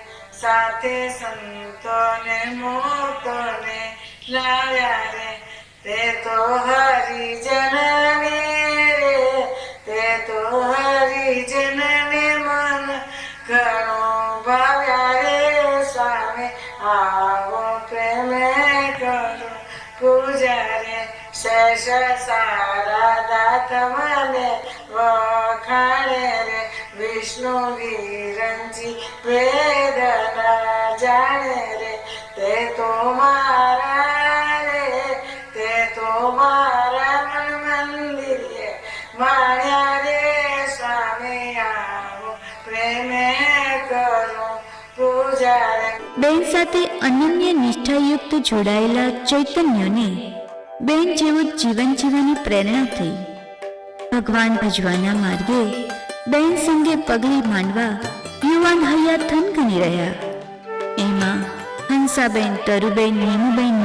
[SPEAKER 5] સાથે સંતોને મુક્તોને લાવ્યા રે, તે તો હરિજનને રે, તે તો હરિજનને મન ઘણો ભાવ્યા રે. સ્વામી આવો પ્રેમે કરો પૂજા રે, શેષ સારા દાત મને વખાણે રે, વિષ્ણુ વિરંજી વેદના જાણે રે, તે તો મારા મન મંદિરે માણ્યા રે. સ્વામી આવો પ્રેમે કરો પૂજા રે.
[SPEAKER 4] બેન સાથે અનન્ય નિષ્ઠાયુક્ત જોડાયેલા ચૈતન્યને બેન જેવું જીવન જીવવાની પ્રેરણા થઈ. ભગવાન ભજવાના માર્ગે બેન સંગે પગલી માંડવા યુવાન હૈયા થનગની રહ્યા. એમાં હંસાબેન, તરુબેન, નીમુબેન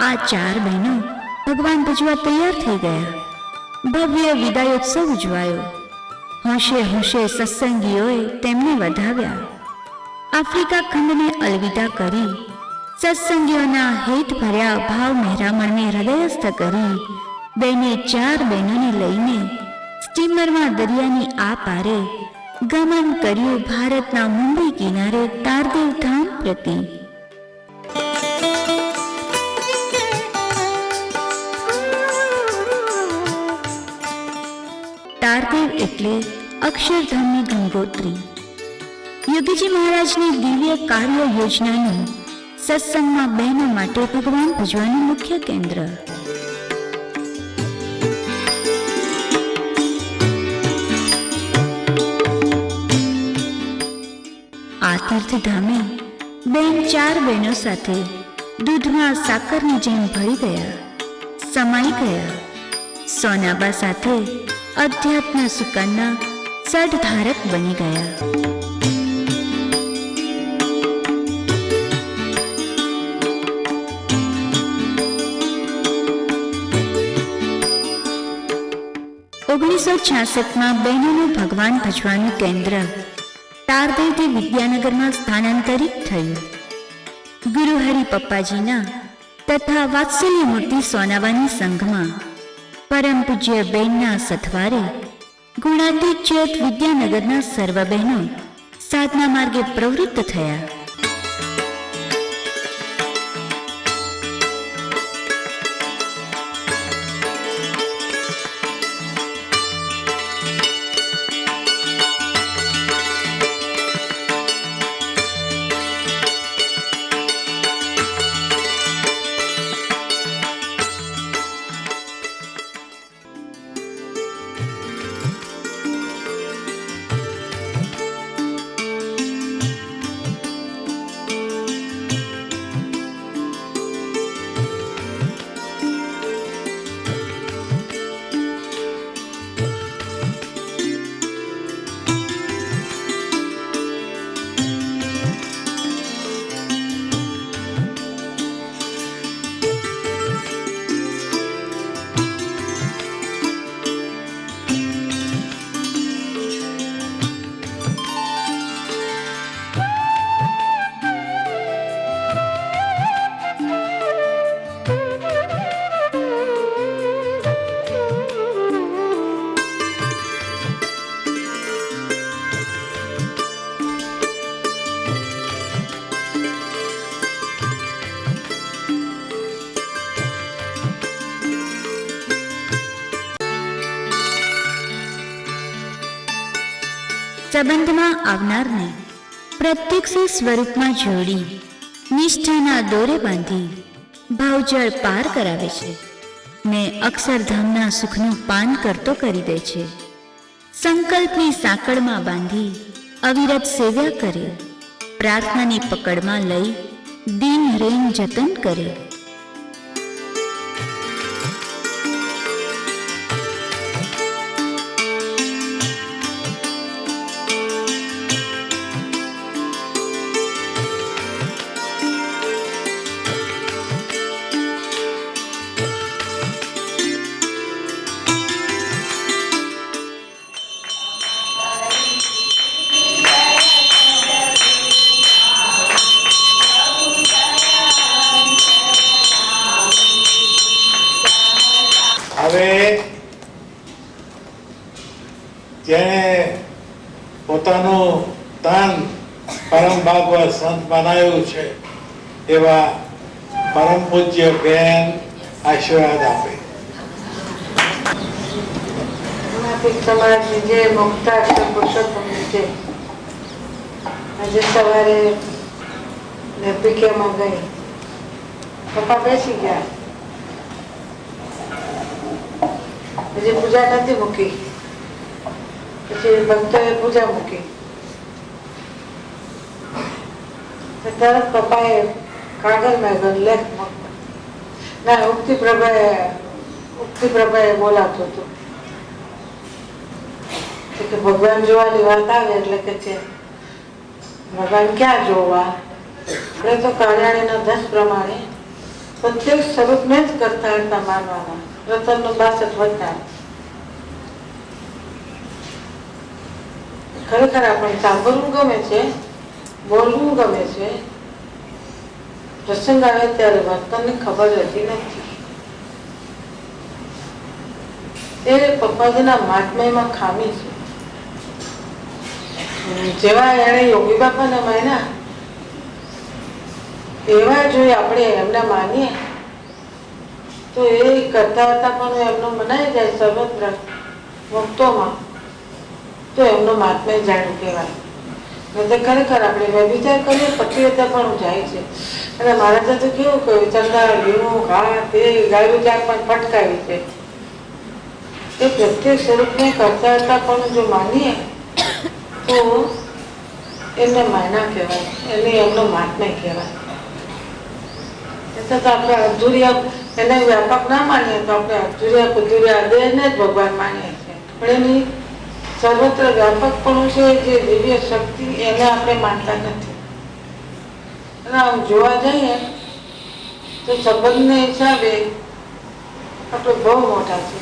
[SPEAKER 4] આ 4 બહેનો ભગવાન ભજવા તૈયાર થઈ ગયા. ભવ્ય વિદાયોત્સવ ઉજવાયો. હોંશે હોંશે સત્સંગીઓએ તેમને વધાવ્યા. આફ્રિકા ખંડને અલવિદા કરી સત્સંગીઓના હેત ભર્યા ભાવ મહેરામણને હૃદયસ્થ કરી બેને 4 બહેનોને લઈને સ્ટીમરમાં દરિયાની આ પારે ગમન કર્યું ભારતના મુંબઈ કિનારે તારદેવ ધામ પ્રતિ. તારદેવ એટલે અક્ષરધામની ગંગોત્રી. યોગીજી મહારાજની દિવ્ય કાર્ય યોજનાનું સત્સંગમાં બહેનો માટે ભગવાન ભજવાનું મુખ્ય કેન્દ્ર. આ તીર્થધામે બેન 4 બહેનો સાથે દૂધમાં સાકરની જેમ ભળી ગયા, સમાઈ ગયા. સોનાબા સાથે અધ્યાત્મ સુકનના સઢધારક બની ગયા. ઓગણીસો 66માં બહેનોનું ભગવાન ભજવાનું કેન્દ્ર તારદેવથી વિદ્યાનગરમાં સ્થાનાંતરિત થયું. ગુરુહરિ પપ્પાજીના તથા વાત્સલ્ય મૂર્તિ સોનાવાની સંઘમાં પરમ પૂજ્ય બેનના સથવારે ગુણાતીત જ્યોત વિદ્યાનગરના સર્વ બહેનો સાધના માર્ગે પ્રવૃત્ત થયા. સંબંધમાં આવનારને પ્રત્યક્ષ સ્વરૂપમાં જોડી નિષ્ઠાના દોરે બાંધી ભાવજળ પાર કરાવે છે ને અક્ષરધામના સુખનું પાન કરતો કરી દે છે. સંકલ્પની સાંકળમાં બાંધી અવિરત સેવ્યા કરે, પ્રાર્થનાની પકડમાં લઈ દિન રેન જતન કરે.
[SPEAKER 6] હવે જેણે પોતાનું તન પરમ ભાગવત સંત બનાવ્યું છે એવા પરમ પૂજ્ય બેન આશીર્વાદ આપે.
[SPEAKER 3] સમાજની જે મુક્તાક્ષર પુરુષોત્તમની છે, આજે સવારે પીકેમાં ગઈ, પપ્પા બેસી ગયા, હજી પૂજા નથી મૂકી, પછી ભક્તોએ પૂજા મૂકી, તરત પપ્પાએ કાગળ મેં લેખ ના ઉક્તિ પ્રભાએ બોલાતું હતું કે ભગવાન જોવાની વાત આવે એટલે કે છે ભગવાન ક્યાં જોવા, આપણે તો કલ્યાણીના દસ પ્રમાણે પ્રત્યેક સ્વરૂપને જ કરતા હતા માનવાના. રતનનું 62 વચન ખરેખર આપણને સાંભળવું ગમે છે, બોલવું ગમે છે, પ્રસંગ આવે ત્યારે વર્તનની ખબર રહેતી નથી. તે પપ્પાજીના મહાત્મ્યમાં ખામી છે. જેવા એને યોગી બાપાને માન્યા એવા જો આપણે એમને માનીએ તો એ કરતા હતા પણ એમનો મનાઈ જાય સર્વત્ર મુક્તોમાં, તો એમનો મહાત્મ્ય જાણ્યું કહેવાય. ખરેખર આપણે વિચાર કરીએ પતિવ્રતા પણ જાય છે. અને મહારાજે તો કેવું કહ્યું, ચંદા લીણું ઘા તે ગાયું ચાર પણ ફટકાવી છે. એ પ્રત્યેક સ્વરૂપને કરતા હતા પણ જો માનીએ તો એમને માયના કહેવાય, એને એમનો મહાત્મ્ય કહેવાય. એટલે તો આપણે અધૂરિયા એને વ્યાપક ના માનીએ તો આપણે અધૂરિયા પુધુરિયા દેહને જ ભગવાન માનીએ છીએ, પણ એની સર્વત્ર વ્યાપકપણું છે જે દિવ્ય શક્તિ એને આપણે માનતા નથી. અને આમ જોવા જઈએ તો સંબંધને હિસાબે આપણે બહુ મોટા છે.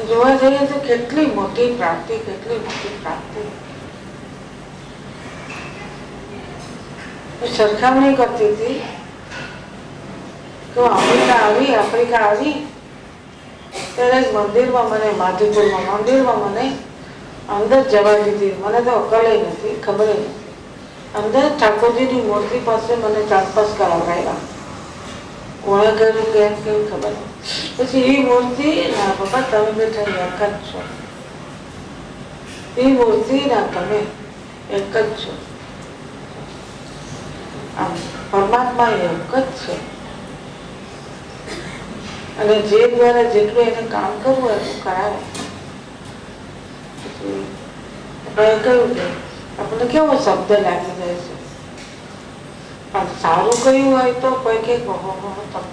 [SPEAKER 3] જોવા જઈએ તો કેટલી મોટી પ્રાપ્તિ, કેટલી મોટી પ્રાપ્તિ. સરખામણી કરતી હતી તો આફ્રિકા આવી ત્યારે મંદિરમાં મને માધુપુરમાં મંદિરમાં મને અંદર જવા દીધી. મને તો અકલ નથી, ખબર નથી. અંદર ઠાકોરજીની મૂર્તિ પાસે મને ચાંપસ કરાવડાવ્યા. કોણે કર્યું કેમ કેવું ખબર નથી. પછી એ મૂર્તિ ના પપ્પા તમે બેઠા એક જ છો, એ મૂર્તિ ના તમે એક જ છો. આમ પરમાત્મા એક જ છે અને જે દ્વારા જેટલું એને કામ કરવું એટલું કરાવે. આપણે કહ્યું કે આપણને કેવો શબ્દ લાગી જાય છે, પણ સારું કહ્યું હોય તો કોઈ કે બહુ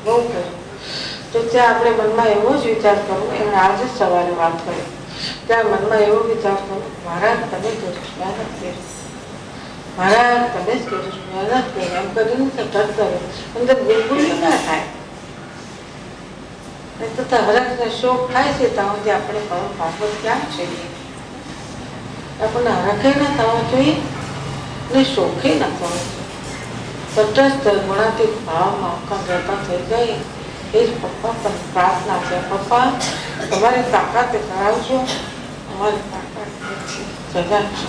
[SPEAKER 3] કર્યું તો ત્યાં આપણે મનમાં એવો જ વિચાર કરવો. એમણે આજે જ સવારે વાત કરી, ત્યાં મનમાં એવો વિચાર કરવો, મહારાજ તમે કર્યું, મહેનત કરી, મહારાજ તમે જ કર્યું, મહેનત કરી, એમ કરીને સતત કરો. અંદર બિલકુલ ના થાય. હરખને શોખ થાય છે ત્યાં સુધી આપણે પરમ ભાગવત ક્યાં છીએ. આપણને હરખે ના થવા જોઈએ ને શોખે ના થવા જોઈએ. તટસ્થ ગુણાતીત ભાવમાં અખંડ રહેતા થઈ જાય એ જ પપ્પા પણ પ્રાર્થના છે. પપ્પા તમારી તાકાતે કરાવજો, અમારી તાકાત નથી. સજા છે.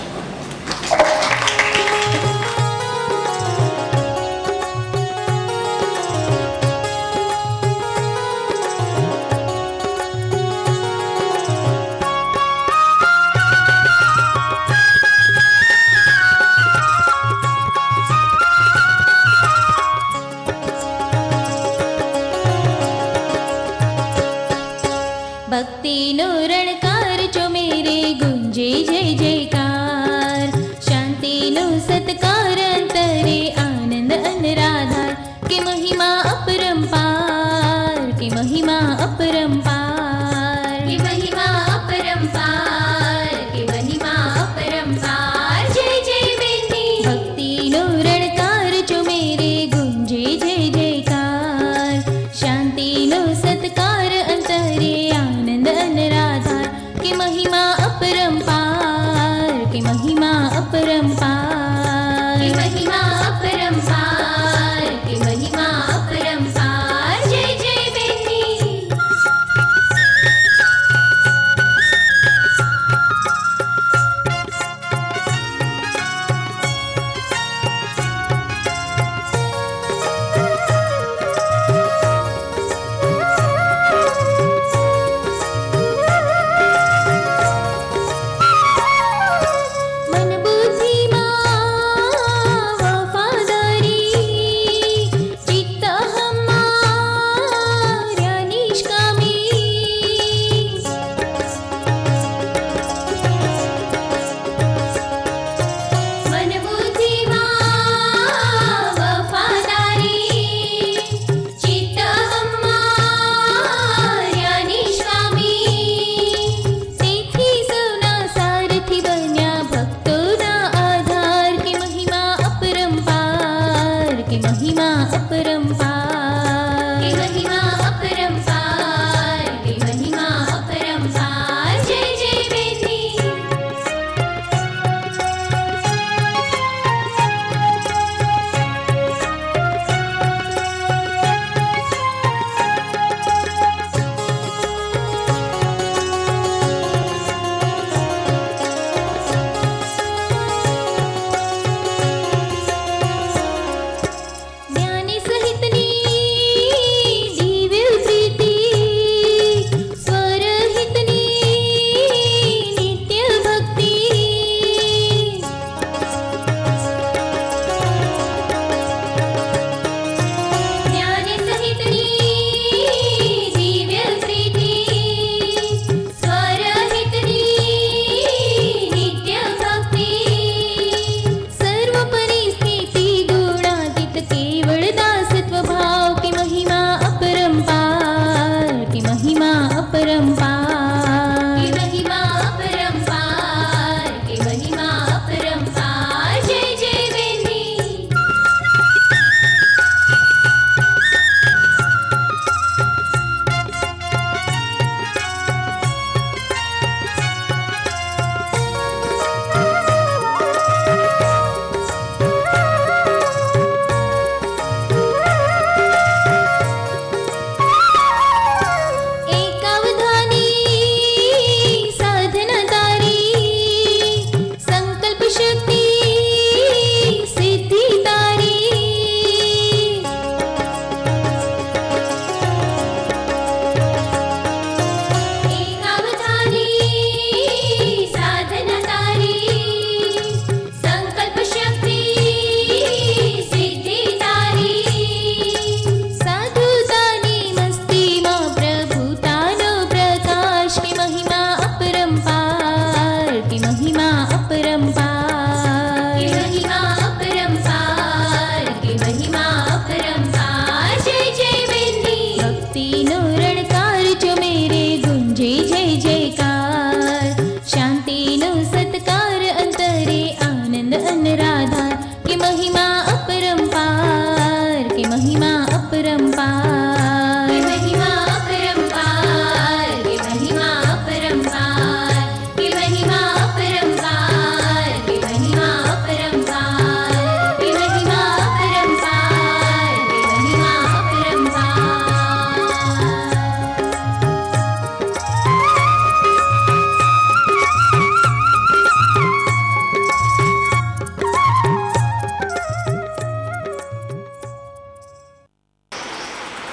[SPEAKER 7] ભક્તિનો રણકાર જો મેરે ગુંજે જય જયકાર, શાંતિનો સત્કાર અંતરે આનંદ અનરાધાર, કે મહિમા અપરંપાર, કે મહિમા અપરંપાર, કે મહિમા અપરંપાર, કે મહિમા અપરંપાર. જય જય બેની ભક્તિનો રણકાર જો મેરે ગુંજે જય જયકાર, શાંતિનો સત્કાર અંતરે આનંદ અનરાધાર, કે મહિમા અપરંપાર, કે મહિમા અપરંપાર, કે મહિમા અપરંપાર, કે મહિમા અપરંપાર. જય જય બેની મન બુદ્ધિમાં વફાદારી, ચિત્ત હમાર્યા નિષ્કામી. મન બુદ્ધિમાં વફાદારી, ચિત્ત હમાર્યા નિષ્કામી. તેથી સૌના સારથી બન્યા ભક્તોના આધાર, કે મહિમા અપરંપાર, કે મહિમા અપરંપાર, કે મહિમા અપરંપાર, કે મહિમા અપરંપાર. જય જય બેની જ્ઞાની સહિતની દિવ્ય પ્રીતિ, સ્વરહિતની નિત્ય ભક્તિ. જ્ઞાની સહિતની દિવ્ય પ્રીતિ, સ્વરહિતની નિત્ય ભક્તિ. સર્વ પરિસ્થિતિ ગુણાતીત કેવળ દાસત્વ ભાવ, કે મહિમા અપરંપાર, કે મહિમા અપરંપાર, કે મહિમા અપરંપાર, કે મહિમા અપરંપાર. જય જય બેની એકાવધાની સાધના તારી, સંકલ્પ શક્તિ સિદ્ધિ તારી. એકાવધાની સાધના તારી, સંકલ્પ શક્તિ સિદ્ધિ તારી. સાધુતાની મસ્તીમાં પ્રભુતાનો પ્રકાશ, કે મહિમા અપરંપાર, કે મહિમા અપરંપાર, કે મહિમા અપરંપાર, કે મહિમા અપરંપાર. જય જય બેની ભક્તિનો રણકાર જો મેરે ગુંજે જય જયકાર, શાંતિનો સત્કાર અંતરે આનંદ અનરાધાર, કે મહિમા અપરંપાર, કે મહિમા અપરંપાર, કે મહિમા અપરંપાર, કે મહિમા અપરંપાર, કે મહિમા અપરંપાર, કે મહિમા અપરંપાર, કે મહિમા અપરંપાર, કે મહિમા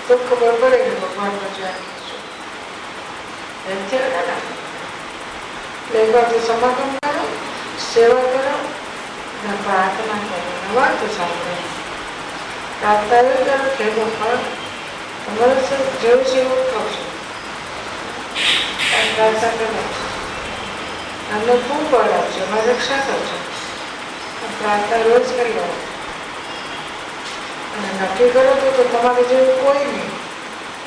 [SPEAKER 3] તો ખબર પડે કે ભગવાન ભજવા એમ છે ને દાદા. એટલે એક બાજુ સમાગમ કરો, સેવા કરો અને પ્રાર્થના કરો, વાતો સાંભળો. પ્રાર્થના એવું કરો કે એનું ફળ તમારે જેવું છે એવું થશે. પ્રાર્થના કરો. આમને ખૂબ બળ આપજો, અમારી રક્ષા કરજો. પ્રાર્થના રોજ કરી લો અને નક્કી કરો તો તમારે જેવું કોઈ નહીં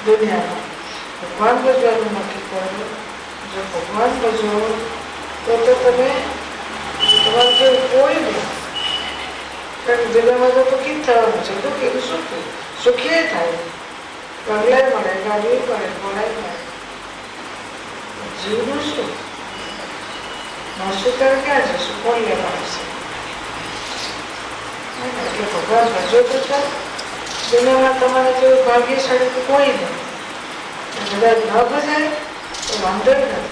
[SPEAKER 3] દુનિયામાં. ભગવાન ભજવાનું નક્કી કરો. જો ભગવાન ભજવો તો તમે તમારે જેવું કોઈ નહીં. કારણ કે દુનિયામાં તો કેમ થવાનું છે, તો કેવું સુખી સુખી થાય, પગલાય મળે, ગાડી મળે, ઘોડાય મળે. જીવનું શું નશું ત્યારે ક્યાં જશું, કોણ લેવાનું છે? એટલે ભગવાન ભજો તો છે. દુનિયામાં તમારે જેવું ભાગ્યશાળી તો કોઈ નહીં. બધા ન ભજાય તો વાંધો જ નથી.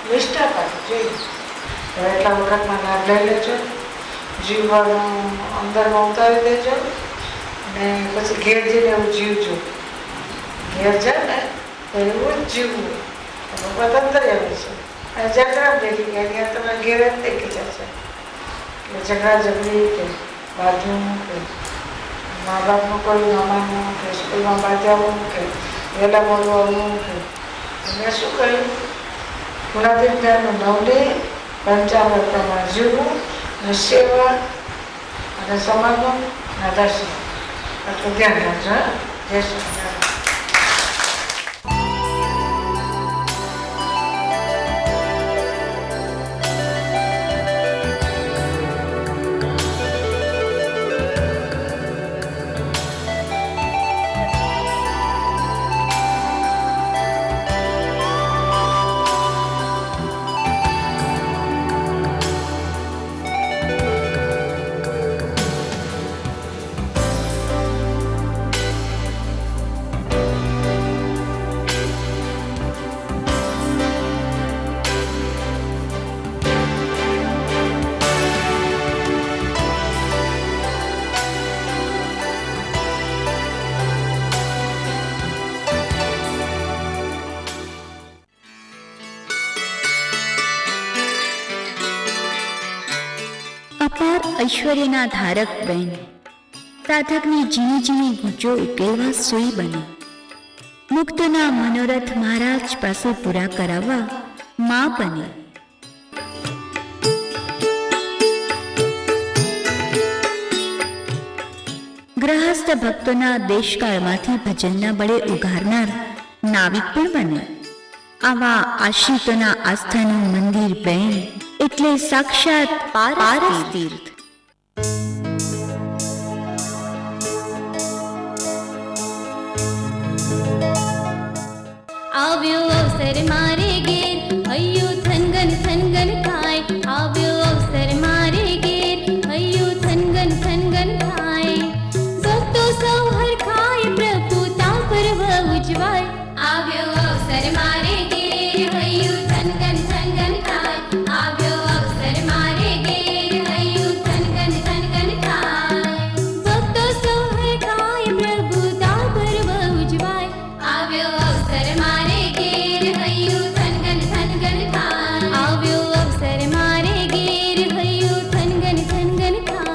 [SPEAKER 3] નિષ્ઠા પાછી જોઈએ. હવે એટલા વખતમાં લાભ લઈ લેજો, જીવવાનું અંદરમાં ઉતારી દેજો ને પછી ઘેર જઈને એવું જીવજો. ઘેર જાય ને તો એવું જ જીવવું. ભગવાન અંદર આવે છે અને ઝઘડા દેખી ગયા ત્યાં તમે ઘેર જ દેખી જશે. એટલે ઝઘડા ઝઘડી કે બાજુનું કે મા બાપનું કોઈ મામાનું કે સ્કૂલમાં બાજાવું કે વહેલા બોલવાનું કે મેં શું કહ્યું, ગુણાતીત જ્ઞાનનું નવલી પંચામૃત પ્રમાણે જીવવું અને સેવા અને સમાગમ અને દર્શન. આટલું ધ્યાન રાખજો. જય શ્રી રામ.
[SPEAKER 4] અપાર ઐશ્વર્યના ધારક બહેન, સાધકની ઝીણી ઝીણી ગૂંચો ઉકેલવા સુઈ બની. મુક્તના મનોરથ મહારાજ પાસે પૂરા કરાવવા મા બની. ગ્રહસ્થ ભક્તોના દેશકાળમાંથી ભજનના બળે ઉઘારનાર નાવિક પણ બને. આવા આશ્રિતોના આસ્થાનું મંદિર બહેન એટલે સાક્ષાત પારસ તીર્થ.
[SPEAKER 7] આવ્યો અવસર મારે ઘેર, હૈયું થનગન થનગન થાય. આવ્યો અવસર મારે ઘેર, હૈયું થનગન થનગન થાય. ભક્તો સૌ હરખાય, પ્રભુ તા પર્વ ઉજવાય. આવ્યો અવસર મારે ઘેર, હૈયું થનગન થનગન થાય. આવ્યો અવસર મારે ઘેર, હૈયું થનગન થનગન થાય. ભક્તો સૌ હરખાય, પ્રભુ તા પર્વ ઉજવાય. આવ્યો અવસર મારે ઘેર, હૈયું થનગન થનગન થાય. આવ્યો અવસર મારે ઘેર, હૈયું થનગન થનગન થાય.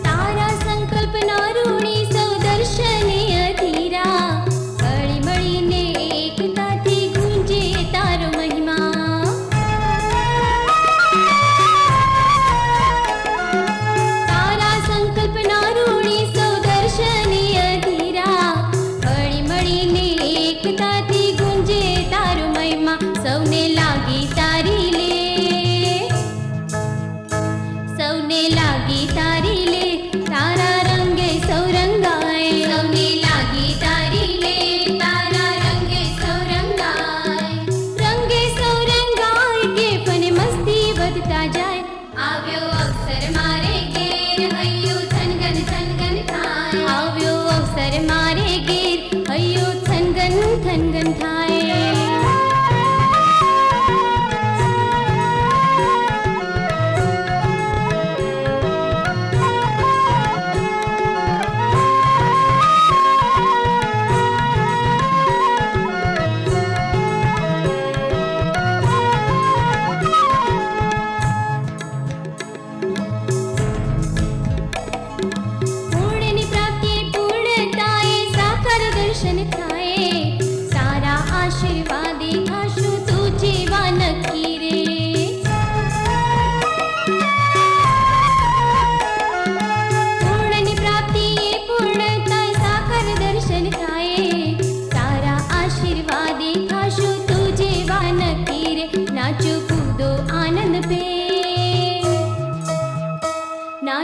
[SPEAKER 7] તારા સંકલ્પના ઋણી સૌ દર્શને અધીરા. હળી મળીને એકતાથી ગુંજે તારો મહિમા. તારા સંકલ્પના ઋણી સૌ દર્શને અધીરા. હળી મળીને એકતાથી ગુંજે તારો મહિમા. સૌને લાગી તારી લે, સૌને લાગી તારી લે, તારા રંગે સૌ રંગાય. સૌને લાગી તારી લે, તારા રંગે સૌ રંગાય. રંગે સૌ રંગાય કે પણ મસ્તી વધતા જાય. આવ્યો અવસર મારે ઘેર, હૈયું થનગન થનગન થાય. આવ્યો અવસર મારે ઘેર, હૈયું થનગન થનગન થાય.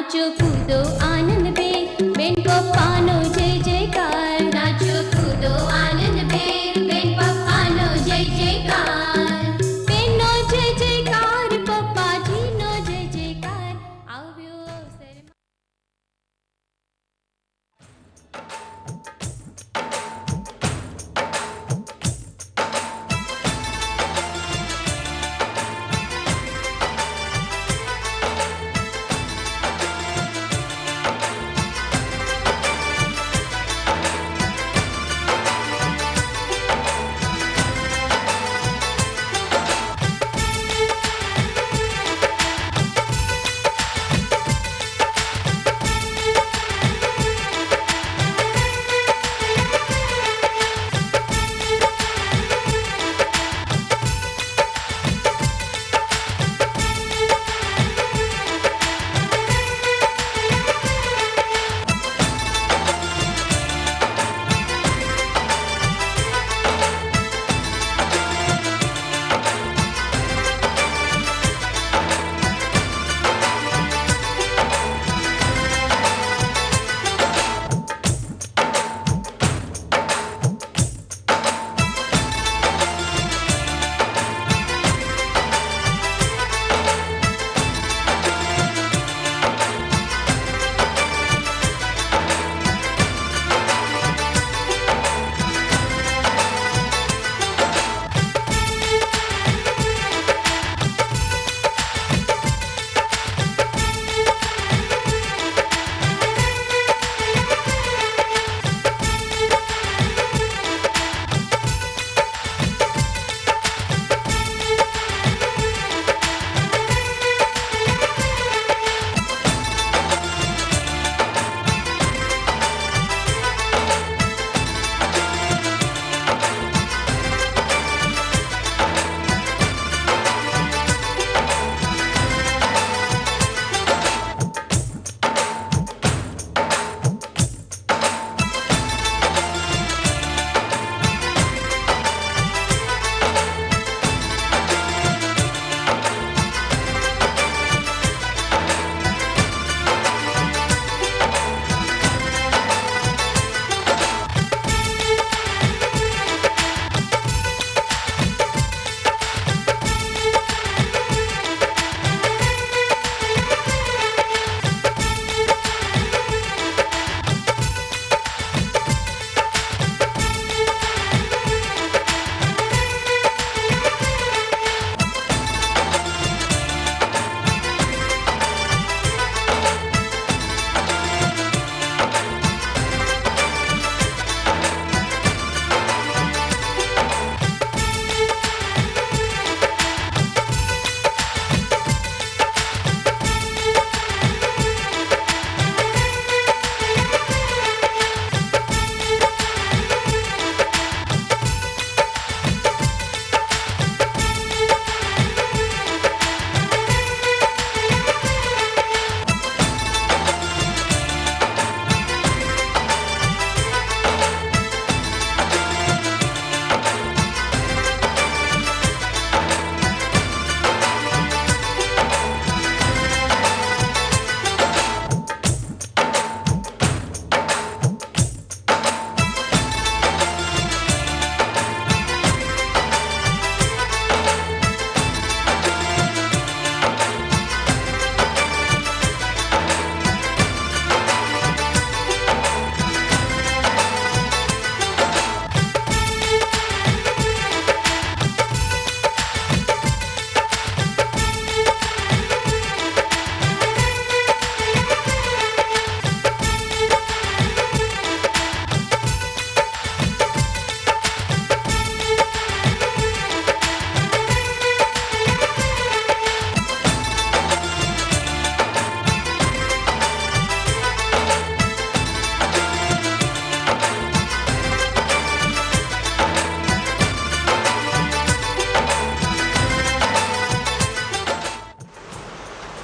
[SPEAKER 7] નાચો કૂદો આનંદ બેન, બેન પપ્પાનો જય જયકાર. નાચો કૂદો આનંદ બેન, બેન પપ્પાનો જય જયકાર. બેનનો જય જયકાર, પપ્પાજીનો જય જયકાર. આવ્યો અવસર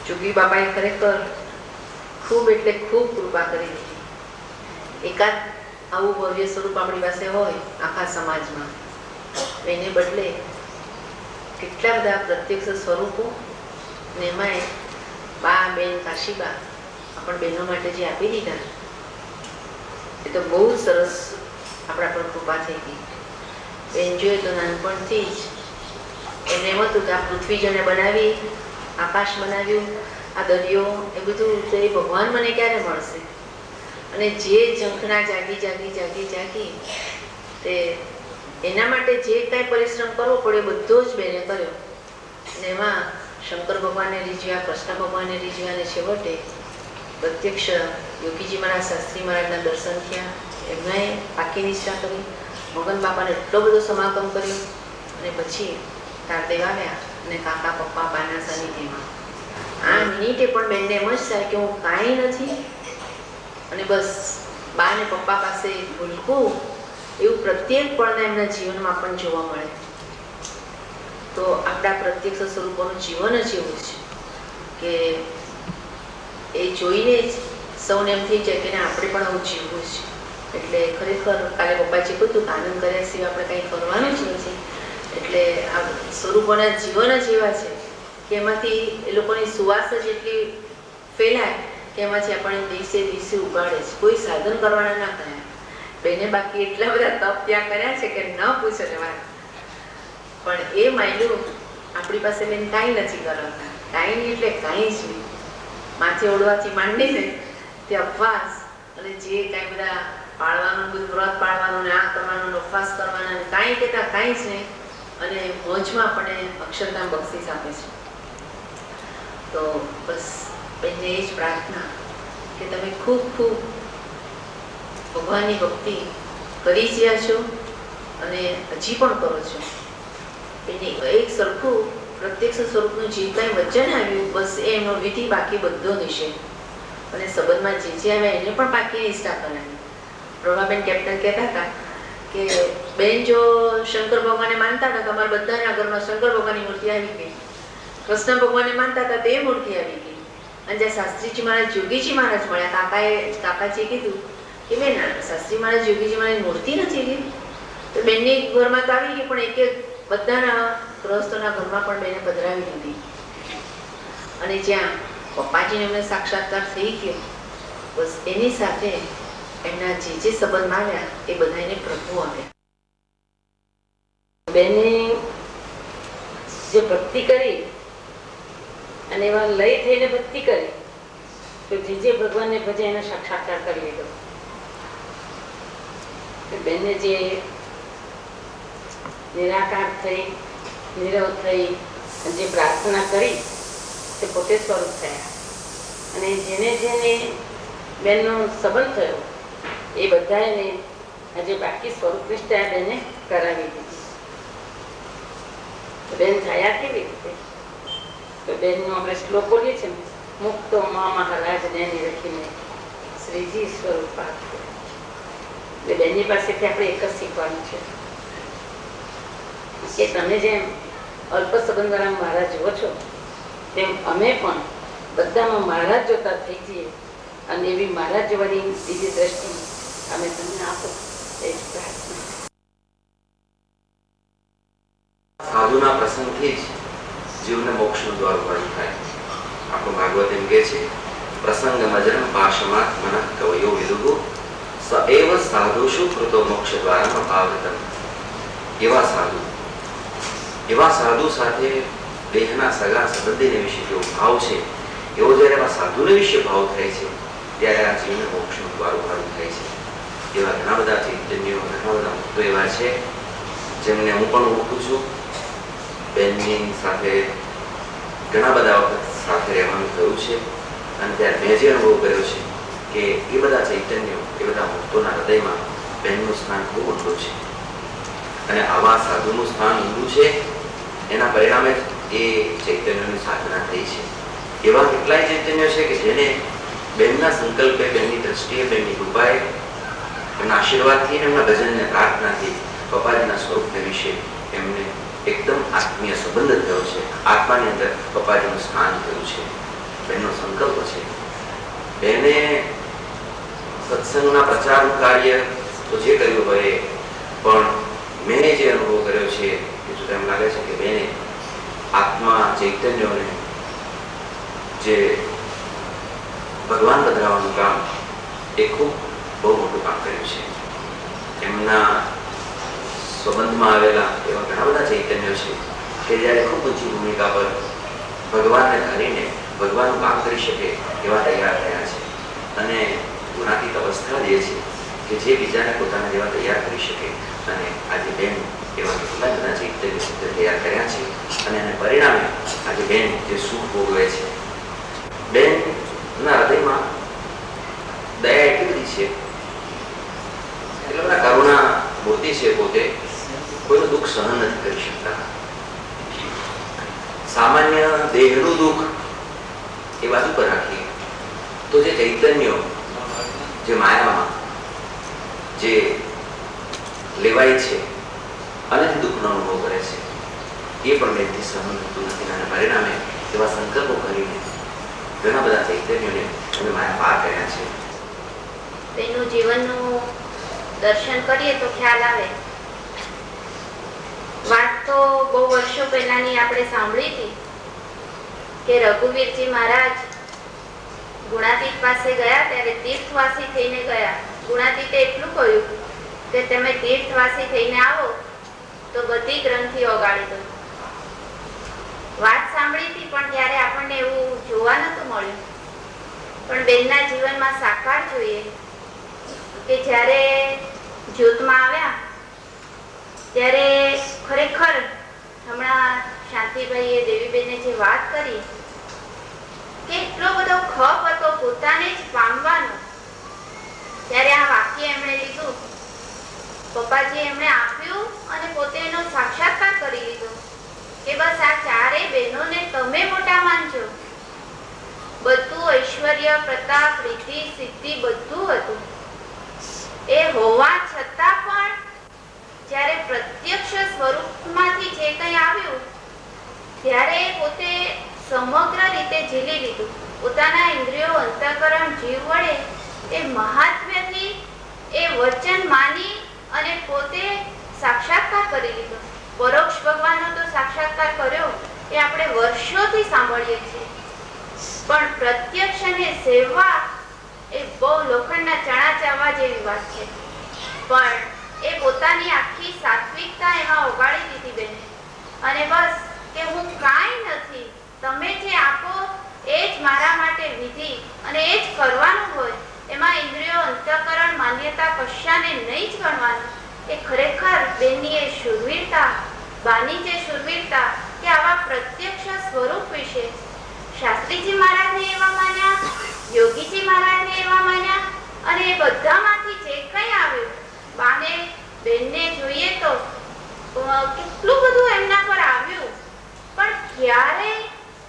[SPEAKER 8] જોગી બાપાએ ખરેખર ખૂબ એટલે ખૂબ કૃપા કરી દીધી. એકાદ આવું ભવ્ય સ્વરૂપ આપણી પાસે હોય આખા સમાજમાં, એને બદલે કેટલા બધા પ્રત્યક્ષ સ્વરૂપો ને એમાંય બા બેન કાશીબા પણ બહેનો માટે જે આપી દીધા એ તો બહુ જ સરસ આપણા પર કૃપા થઈ ગઈ. બેન જોઈએ તો નાનપણથી જ એને એમ હતું કે આ પૃથ્વી જેને બનાવી, આકાશ બનાવ્યું, આ દરિયો, એ બધું તો એ ભગવાન મને ક્યારે મળશે. અને જે ઝંખના જાગી જાગી જાગી જાગી તે એના માટે જે કાંઈ પરિશ્રમ કરવો પડે બધો જ બેને કર્યો. અને એમાં શંકર ભગવાનને રીઝવ્યા, કૃષ્ણ ભગવાનને રીઝવ્યા, અને છેવટે પ્રત્યક્ષ યોગીજી મહારાજ, શાસ્ત્રી મહારાજના દર્શન થયા. એમણે પાકી નિષ્ઠા કરી, મગન બાપાને એટલો બધો સમાગમ કર્યો, અને પછી તારદેવ આવ્યા અને કાકા પપ્પા બાના સાનિધ્યમાં. આ મિનિટે પણ બેનને એમ જ થાય કે હું કાંઈ નથી અને બસ બા ને પપ્પા પાસે ભૂલકું, એવું પ્રત્યેક પળના એમના જીવનમાં પણ જોવા મળે. તો આપણા પ્રત્યક્ષ સ્વરૂપોનું જીવન જ એવું છે કે એ જોઈને જ સૌને એમ થઈ જાય કે આપણે પણ આવું જીવવું છે. એટલે ખરેખર કાલે પપ્પાજી કહ્યું આનંદ કર્યા સિવાય આપણે કંઈ કરવાનું જ નથી. એટલે આ સ્વરૂપોના જીવન જ એવા છે કે એમાંથી એ લોકોની સુવાસ જ એટલી ફેલાય કે એમાંથી આપણને દિવસે દિવસે ઉગાડે છે. કોઈ સાધન કરવાના ના કર્યા. બેને બાકી એટલા બધા તપ ત્યાં કર્યા છે કે ન પૂછો ને વાત. પણ એ માયલું આપણી પાસે બેન કાંઈ નથી કરાવતા. કાંઈ નહીં એટલે કાંઈ જ નહીં. માથે ઓળવાથી માંડીને તે અપવાસ અને જે કાંઈ બધા પાળવાનું, બધું વ્રત પાળવાનું ને આ કરવાનું, ઉપવાસ કરવાના, કાંઈ કહેતા કાંઈ જ નહીં. અને મોજમાં આપણને અક્ષરધામ બક્ષિસ આપે છે. તો બસ બેનને એ જ પ્રાર્થના કે તમે ખૂબ ખૂબ ભગવાનની ભક્તિ કરી રહ્યા છો અને હજી પણ કરો છો. એને એક સરખું પ્રત્યક્ષ સ્વરૂપનું જે કાંઈ વચન આવ્યું બસ એ એમનો વિધિ, બાકી બધો નિષેધ. અને સંબંધમાં જે આવ્યા એને પણ બાકી નિષ્ઠા કરાવી. પ્રભાબેન કેપ્ટન કહેતા હતા કે બેન જો શંકર ભગવાનને માનતા હતા તો અમારા બધાના ઘરમાં શંકર ભગવાનની મૂર્તિ આવી ગઈ. કૃષ્ણ ભગવાનને માનતા હતા તે મૂર્તિ આવી ગઈ. અને જ્યાં શાસ્ત્રીજી મહારાજ, યોગીજી મહારાજ મળ્યા, કાકાજીએ કીધું કે બેન શાસ્ત્રી મહારાજ, યોગીજી મહારાજ મૂર્તિ નથી ગઈ. તો બેનની ઘરમાં તો આવી ગઈ, પણ એક એક બધાના ગ્રહસ્થોના ઘરમાં પણ બેને પધરાવી દીધી. અને જ્યાં પપ્પાજીને એમને સાક્ષાત્કાર થઈ ગયો બસ એની સાથે એમના જે સંબંધ આવ્યા એ બધા એને પ્રભુ આવ્યા. બેને જે ભક્તિ કરી અને એવા લય થઈને ભક્તિ કરી તો જે ભગવાનને ભજે એને સાક્ષાત્કાર કરી લીધો. બેને જે નિરાકાર થઈ, નીરવ થઈ અને જે પ્રાર્થના કરી તે પોતે સ્વરૂપ થયા. અને જેને જેને બેનનો સંબંધ થયો એ બધાને આજે બાકી સ્વરૂપ નિષ્ઠા બેને કરાવી દીધી. બેન થયા કેવી રીતે? તો બેનનો આપણે શ્લોક બોલીએ છીએ ને, મુક્તો મા મહારાજને નિરખીને શ્રીજી સ્વરૂપ એટલે બેનની પાસેથી આપણે એક જ શીખવાનું છે કે તમે જેમ અલ્પ સંબંધવાળા મહારાજ જુઓ છો તેમ અમે પણ બધામાં મહારાજ જોતા થઈ જઈએ અને એવી મહારાજ જોવાની બીજી દ્રષ્ટિ અમે તમને આપો. એ જ પ્રાર્થના.
[SPEAKER 9] સાધુના પ્રસંગથી જ જીવને મોક્ષનું દ્વાર ઉઘાડું થાય. આપણું ભાગવત એમ કહે છે, પ્રસંગ મજન પાશમાત મન કવયો વિદુહુ સ એવ સાધુષુ કૃતો મોક્ષ દ્વારમાં ભાવતમ. એવા સાધુ સાથે દેહના સગા સંબંધીને વિશે જેવો ભાવ છે એવો જ્યારે એવા સાધુને વિશે ભાવ થાય છે ત્યારે આ જીવને મોક્ષનું દ્વાર ઉઘાડું થાય છે. એવા ઘણા બધા ચૈતન્યો, ઘણા બધા મુક્તો એવા છે જેમને હું પણ ઓળખું છું. બેનની સાથે ઘણા બધા વખત સાથે રહેવાનું થયું છે અને ત્યારે મેં જે અનુભવ કર્યો છે કે એ બધા ચૈતન્યો, એ બધા મુક્તોના હૃદયમાં બેનનું સ્થાન ખૂબ ઊંડું છે. અને આવા સાધુનું સ્થાન ઊંડું છે એના પરિણામે જ એ ચૈતન્યની સાધના થઈ છે. એવા કેટલાય ચૈતન્યો છે કે જેને બેનના સંકલ્પે, બેનની દ્રષ્ટિએ, બેનની કૃપાએ, એમના આશીર્વાદથી, એમના ભજનને પ્રાર્થનાથી પપ્પાજીના સ્વરૂપને વિશે એમને એકદમ આત્મીય સંબંધ થયો છે. આત્માની અંદર પપ્પાજીનું સ્થાન થયું છે. બેનનો સંકલ્પ છે. બેને સત્સંગના પ્રચારનું કાર્ય તો જે કર્યું હોય પણ મેં જે અનુભવ કર્યો છે એ તો એમ લાગે છે કે બેને આત્મા ચૈતન્યોને જે ભગવાન પધરાવવાનું કામ એ ખૂબ બહુ મોટું કામ કર્યું છે. એમના સંબંધમાં આવેલા એવા ઘણા બધા ચૈતન્યો છે કે જ્યારે ખૂબ ઊંચી ભૂમિકા પર ભગવાનને ધારીને ભગવાનનું કામ કરી શકે એવા તૈયાર થયા છે. અને ગુણાતીત અવસ્થા જે છે કે જે બીજાને પોતાના જેવા તૈયાર કરી શકે, અને આજે બેન એવા કેટલા બધા ચૈતન્ય તૈયાર કર્યા છે. અને એને પરિણામે આજે બેન જે સુખ ભોગવે છે, બેનના હૃદયમાં દયા એટલી બધી છે, એટલા બધા કરુણા મૂર્તિ છે, પોતે કોઈનું દુઃખ સહન નથી કરી શકતા. સામાન્ય દેહનું દુઃખ એ બાજુ પર રાખીએ તો જે ચૈતન્યો જે માયામાં જે લેવાય છે અને જે દુઃખનો અનુભવ કરે છે એ પણ બેનથી સહન થતું નથી. અને પરિણામે એવા સંકલ્પો કરીને ઘણા બધા ચૈતન્યોને અમે માયા પાર કર્યા છે.
[SPEAKER 4] તેનું જીવનનું દર્શન કરીએ તો ખ્યાલ આવે. વાત તો બહુ વર્ષો પહેલાની આપણે સાંભળી હતી કે રઘુવીરજી મહારાજ ગુણાતીત પાસે ગયા ત્યારે તીર્થવાસી થઈને ગયા. ગુણાતીતે એટલું કહ્યું કે તમે તીર્થવાસી થઈને આવો તો બધી ગ્રંથિઓ ઓગાળી દો. વાત સાંભળી હતી પણ ત્યારે આપણને એવું જોવા નતું મળ્યું. પણ બેનના જીવનમાં સાકાર જોઈએ કે જ્યારે જ્યોતમાં આવ્યા ત્યારે ખરેખર હમણાં શાંતિભાઈએ દેવીબેને જે વાત કરી કે એટલો બધો ખપ હતો પોતાને જ પામવાનો, ત્યારે આ વાક્ય એમણે લીધું, પપ્પાજી એમણે આપ્યું અને પોતે એનો સાક્ષાત્કાર કરી લીધો કે બસ આ ચારેય બહેનોને તમે મોટા માનજો. બધું ઐશ્વર્ય, પ્રતાપ, રિદ્ધિ, સિદ્ધિ બધું હતું. એ હોવા છતાં પણ જ્યારે પ્રત્યક્ષ સ્વરૂપમાંથી જે કંઈ આવ્યું ત્યારે પોતે સમગ્ર રીતે ઝીલી લીધું. પોતાના ઇન્દ્રિયો, અંતઃકરણ, જીવ વડે એ મહાત્મ્યથી એ વચન માની અને પોતે સાક્ષાત્કાર કરી લીધો. પરોક્ષ ભગવાનનો તો સાક્ષાત્કાર કર્યો એ આપણે વર્ષોથી સાંભળીએ છીએ, પણ પ્રત્યક્ષ અને સેવા એ બહુ લોખંડના ચણા ચાવવા જેવી વાત છે. પણ એ પોતાની આખી સાત્વિકતા એમાં ઓગાળી દીધી બેને, અને બસ કે હું કાંઈ નથી, તમે જે આપો એ જ મારા માટે વિધિ અને એ જ કરવાનું હોય. એમાં ઇન્દ્રિયો, અંતઃકરણ, માન્યતા કશાને નહીં જ ગણવાનું. એ ખરેખર બેનની એ શૂરવીરતા, બાની જે શૂરવીરતા કે આવા પ્રત્યક્ષ સ્વરૂપ વિશે શાસ્ત્રીજી મહારાજને એવા માન્યા, યોગીજી મહારાજને એવા માન્યા, અને એ બધામાંથી જે કંઈ આવ્યું બાને બેનને જોઈએ તો કેટલું બધું એમના પર આવ્યું, પણ ક્યારે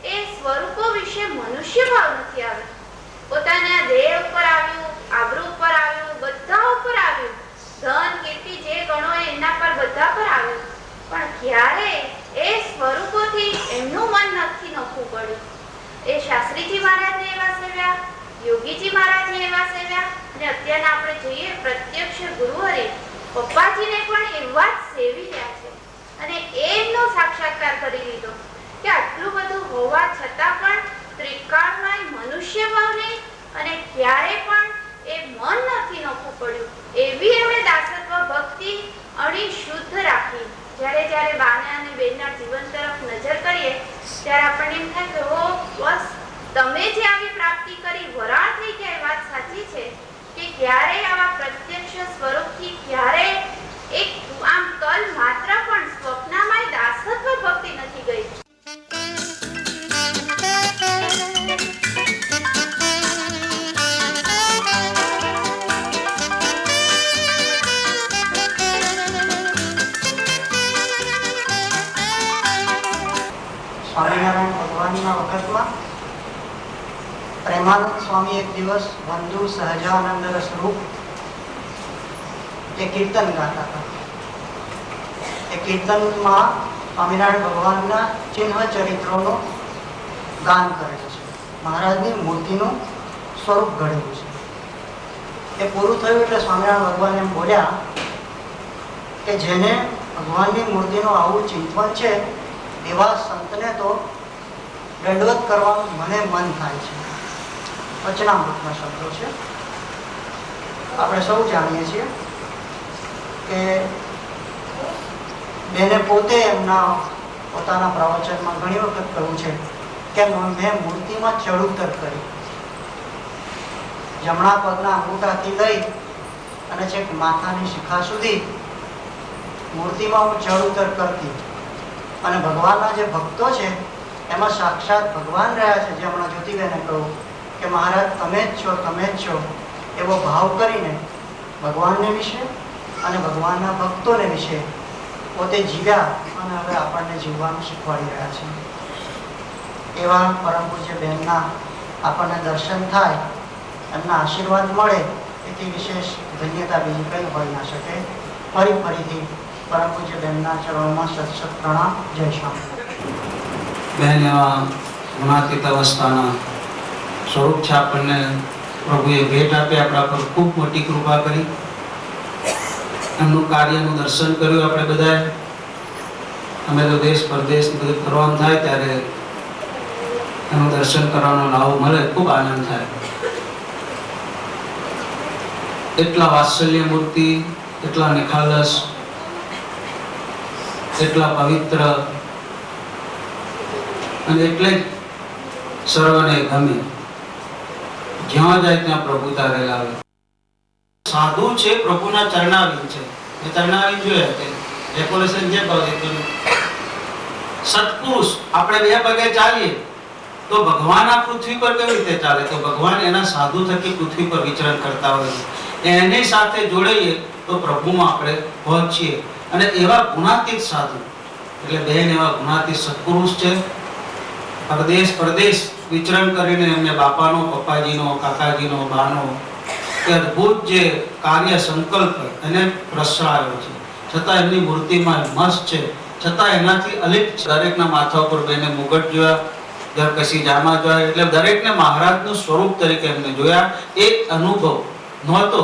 [SPEAKER 4] એ સ્વરૂપો વિશે મનુષ્ય ભાવ નથી આવ્યો. પોતાના દેહ ઉપર આવ્યું, આબરૂ ઉપર આવ્યું, બધા ઉપર આવ્યું, ધન, કીર્તિ જે ગણો એના પર બધા પર આવ્યું, પણ ક્યારે એ સ્વરૂપોથી એમનું મન નથી નખવું પડ્યું. એ શાસ્ત્રીજી મહારાજને એવા સેવ્યા, યોગીજી મહારાજને એવા સેવ્યા, અને અત્યારના આપણે જોઈએ પ્રત્યક્ષ ગુરુહરિ પપ્પાજીને પણ એવા જ સેવી રહ્યા છે. અને એમનો સાક્ષાત્કાર કરી લીધો કે આટલું બધું હોવા છતાં પણ ત્રિકાળમાં મનુષ્ય ભાવને અને ક્યારે પણ એ મન નથી નખવું પડ્યું. એવી એમણે દાસત્વ ભક્તિ અણી શુદ્ધ રાખી. જ્યારે બાના અને બેનના જીવન તરફ નજર કરીએ ત્યારે આપણને એમ થાય કે હો બસ તમે જે આવી પ્રાપ્તિ કરી વરાળ થઈ ગયા. વાત સાચી છે કે ક્યારેય આવા પ્રત્યક્ષ સ્વરૂપથી ક્યારે એક આમ તલ માત્ર પણ સ્વપ્નમાં દાસત્વ ભક્તિ નથી ગઈ.
[SPEAKER 10] સ્વામિનારાયણ ભગવાનના વખતમાં પ્રેમાનંદ સ્વામી એક દિવસ બંધુ સહજાનંદ સ્વરૂપ એ કીર્તન ગાતા હતા. એ કીર્તનમાં સ્વામિનારાયણ ભગવાનના ચિહ્ન ચરિત્રોનું ગાન કરેલું છે. મહારાજની મૂર્તિનું સ્વરૂપ ઘડેલું છે. એ પૂરું થયું એટલે સ્વામિનારાયણ ભગવાન એમ બોલ્યા કે જેને ભગવાનની મૂર્તિનું આવું ચિંતન છે એવા સંતને તો દંડવત કરવાનું મને મન થાય છે. વચનામૃતના શબ્દો છે. આપણે સૌ જાણીએ છીએ કે બેને પોતે પોતાના પ્રવચનમાં ઘણી વખત કહ્યું છે કે મેં મૂર્તિમાં ચડઉતર કરી. જમણા પગના અંગૂઠાથી લઈ અને છેક માથાની શિખા સુધી મૂર્તિમાં હું ચડઉતર કરતી. અને ભગવાનના જે ભક્તો છે એમાં સાક્ષાત ભગવાન રહ્યા છે. જે હમણાં જ્યોતિબેને કહ્યું કે મહારાજ તમે જ છો, તમે જ છો, એવો ભાવ કરીને ભગવાનને વિશે અને ભગવાનના ભક્તોને વિશે પોતે જીવ્યા અને હવે આપણને જીવવાનું શીખવાડી રહ્યા છે. એવા પરમ પૂજ્ય બહેનના આપણને દર્શન થાય, એમના આશીર્વાદ મળે, એથી વિશેષ ધન્યતા બીજી કંઈ હોઈ ના શકે. ફરીથી પરમ પૂજ્ય બહેનના ચરણોમાં સત પ્રણામ. જય સ્વામી.
[SPEAKER 11] બહેન એવા ગુણાતીત અવસ્થાના સ્વરૂપ છે. આપણને પ્રભુએ ભેટ આપી, આપણા પર ખૂબ મોટી કૃપા કરી. એમનું કાર્યનું દર્શન કર્યું આપણે બધાએ. અમે તો દેશ પરદેશ બધું ફરવાનું થાય ત્યારે એનું દર્શન કરવાનો લાભ મળે, ખૂબ આનંદ થાય. એટલા વાત્સલ્ય મૂર્તિ, એટલા નિખાલસ, એટલા પવિત્ર અને એટલે જ સર્વને ગમે. જ્યાં જાય ત્યાં પ્રભુતા રેલાવે. સાધુ છે, પ્રભુના ચરણાવીન છે. એ ચરણાવીન જોયા છે, ડેકોરેશન જે ભાવે સત્પુરુષ. આપણે બે પગે ચાલીએ તો ભગવાન આ પૃથ્વી પર કેવી રીતે ચાલે? તો ભગવાન એના સાધુ થકી પૃથ્વી પર વિચરણ કરતા હોય છે. એની સાથે જોડાઈએ તો પ્રભુમાં આપણે પહોંચીએ. અને એવા ગુણાતીત સાધુ એટલે બેન એવા ગુણાતીત સત્પુરુષ છે. પરદેશ વિચરણ કરીને એમને બાપાનો, પપ્પાજીનો, કાકાજીનો, બાનો એ અદ્ભુત જે કાર્ય સંકલ્પ એને પ્રસરાયો છે. છતાં એમની મૂર્તિમાં મસ્ત છે, છતાં એનાથી અલિપ્ત છે. દરેકના માથા ઉપર બેને મુગટ જોયા, કશી જામા જોયા, એટલે દરેકને મહારાજનું સ્વરૂપ તરીકે એમને જોયા. એ અનુભવ નહોતો,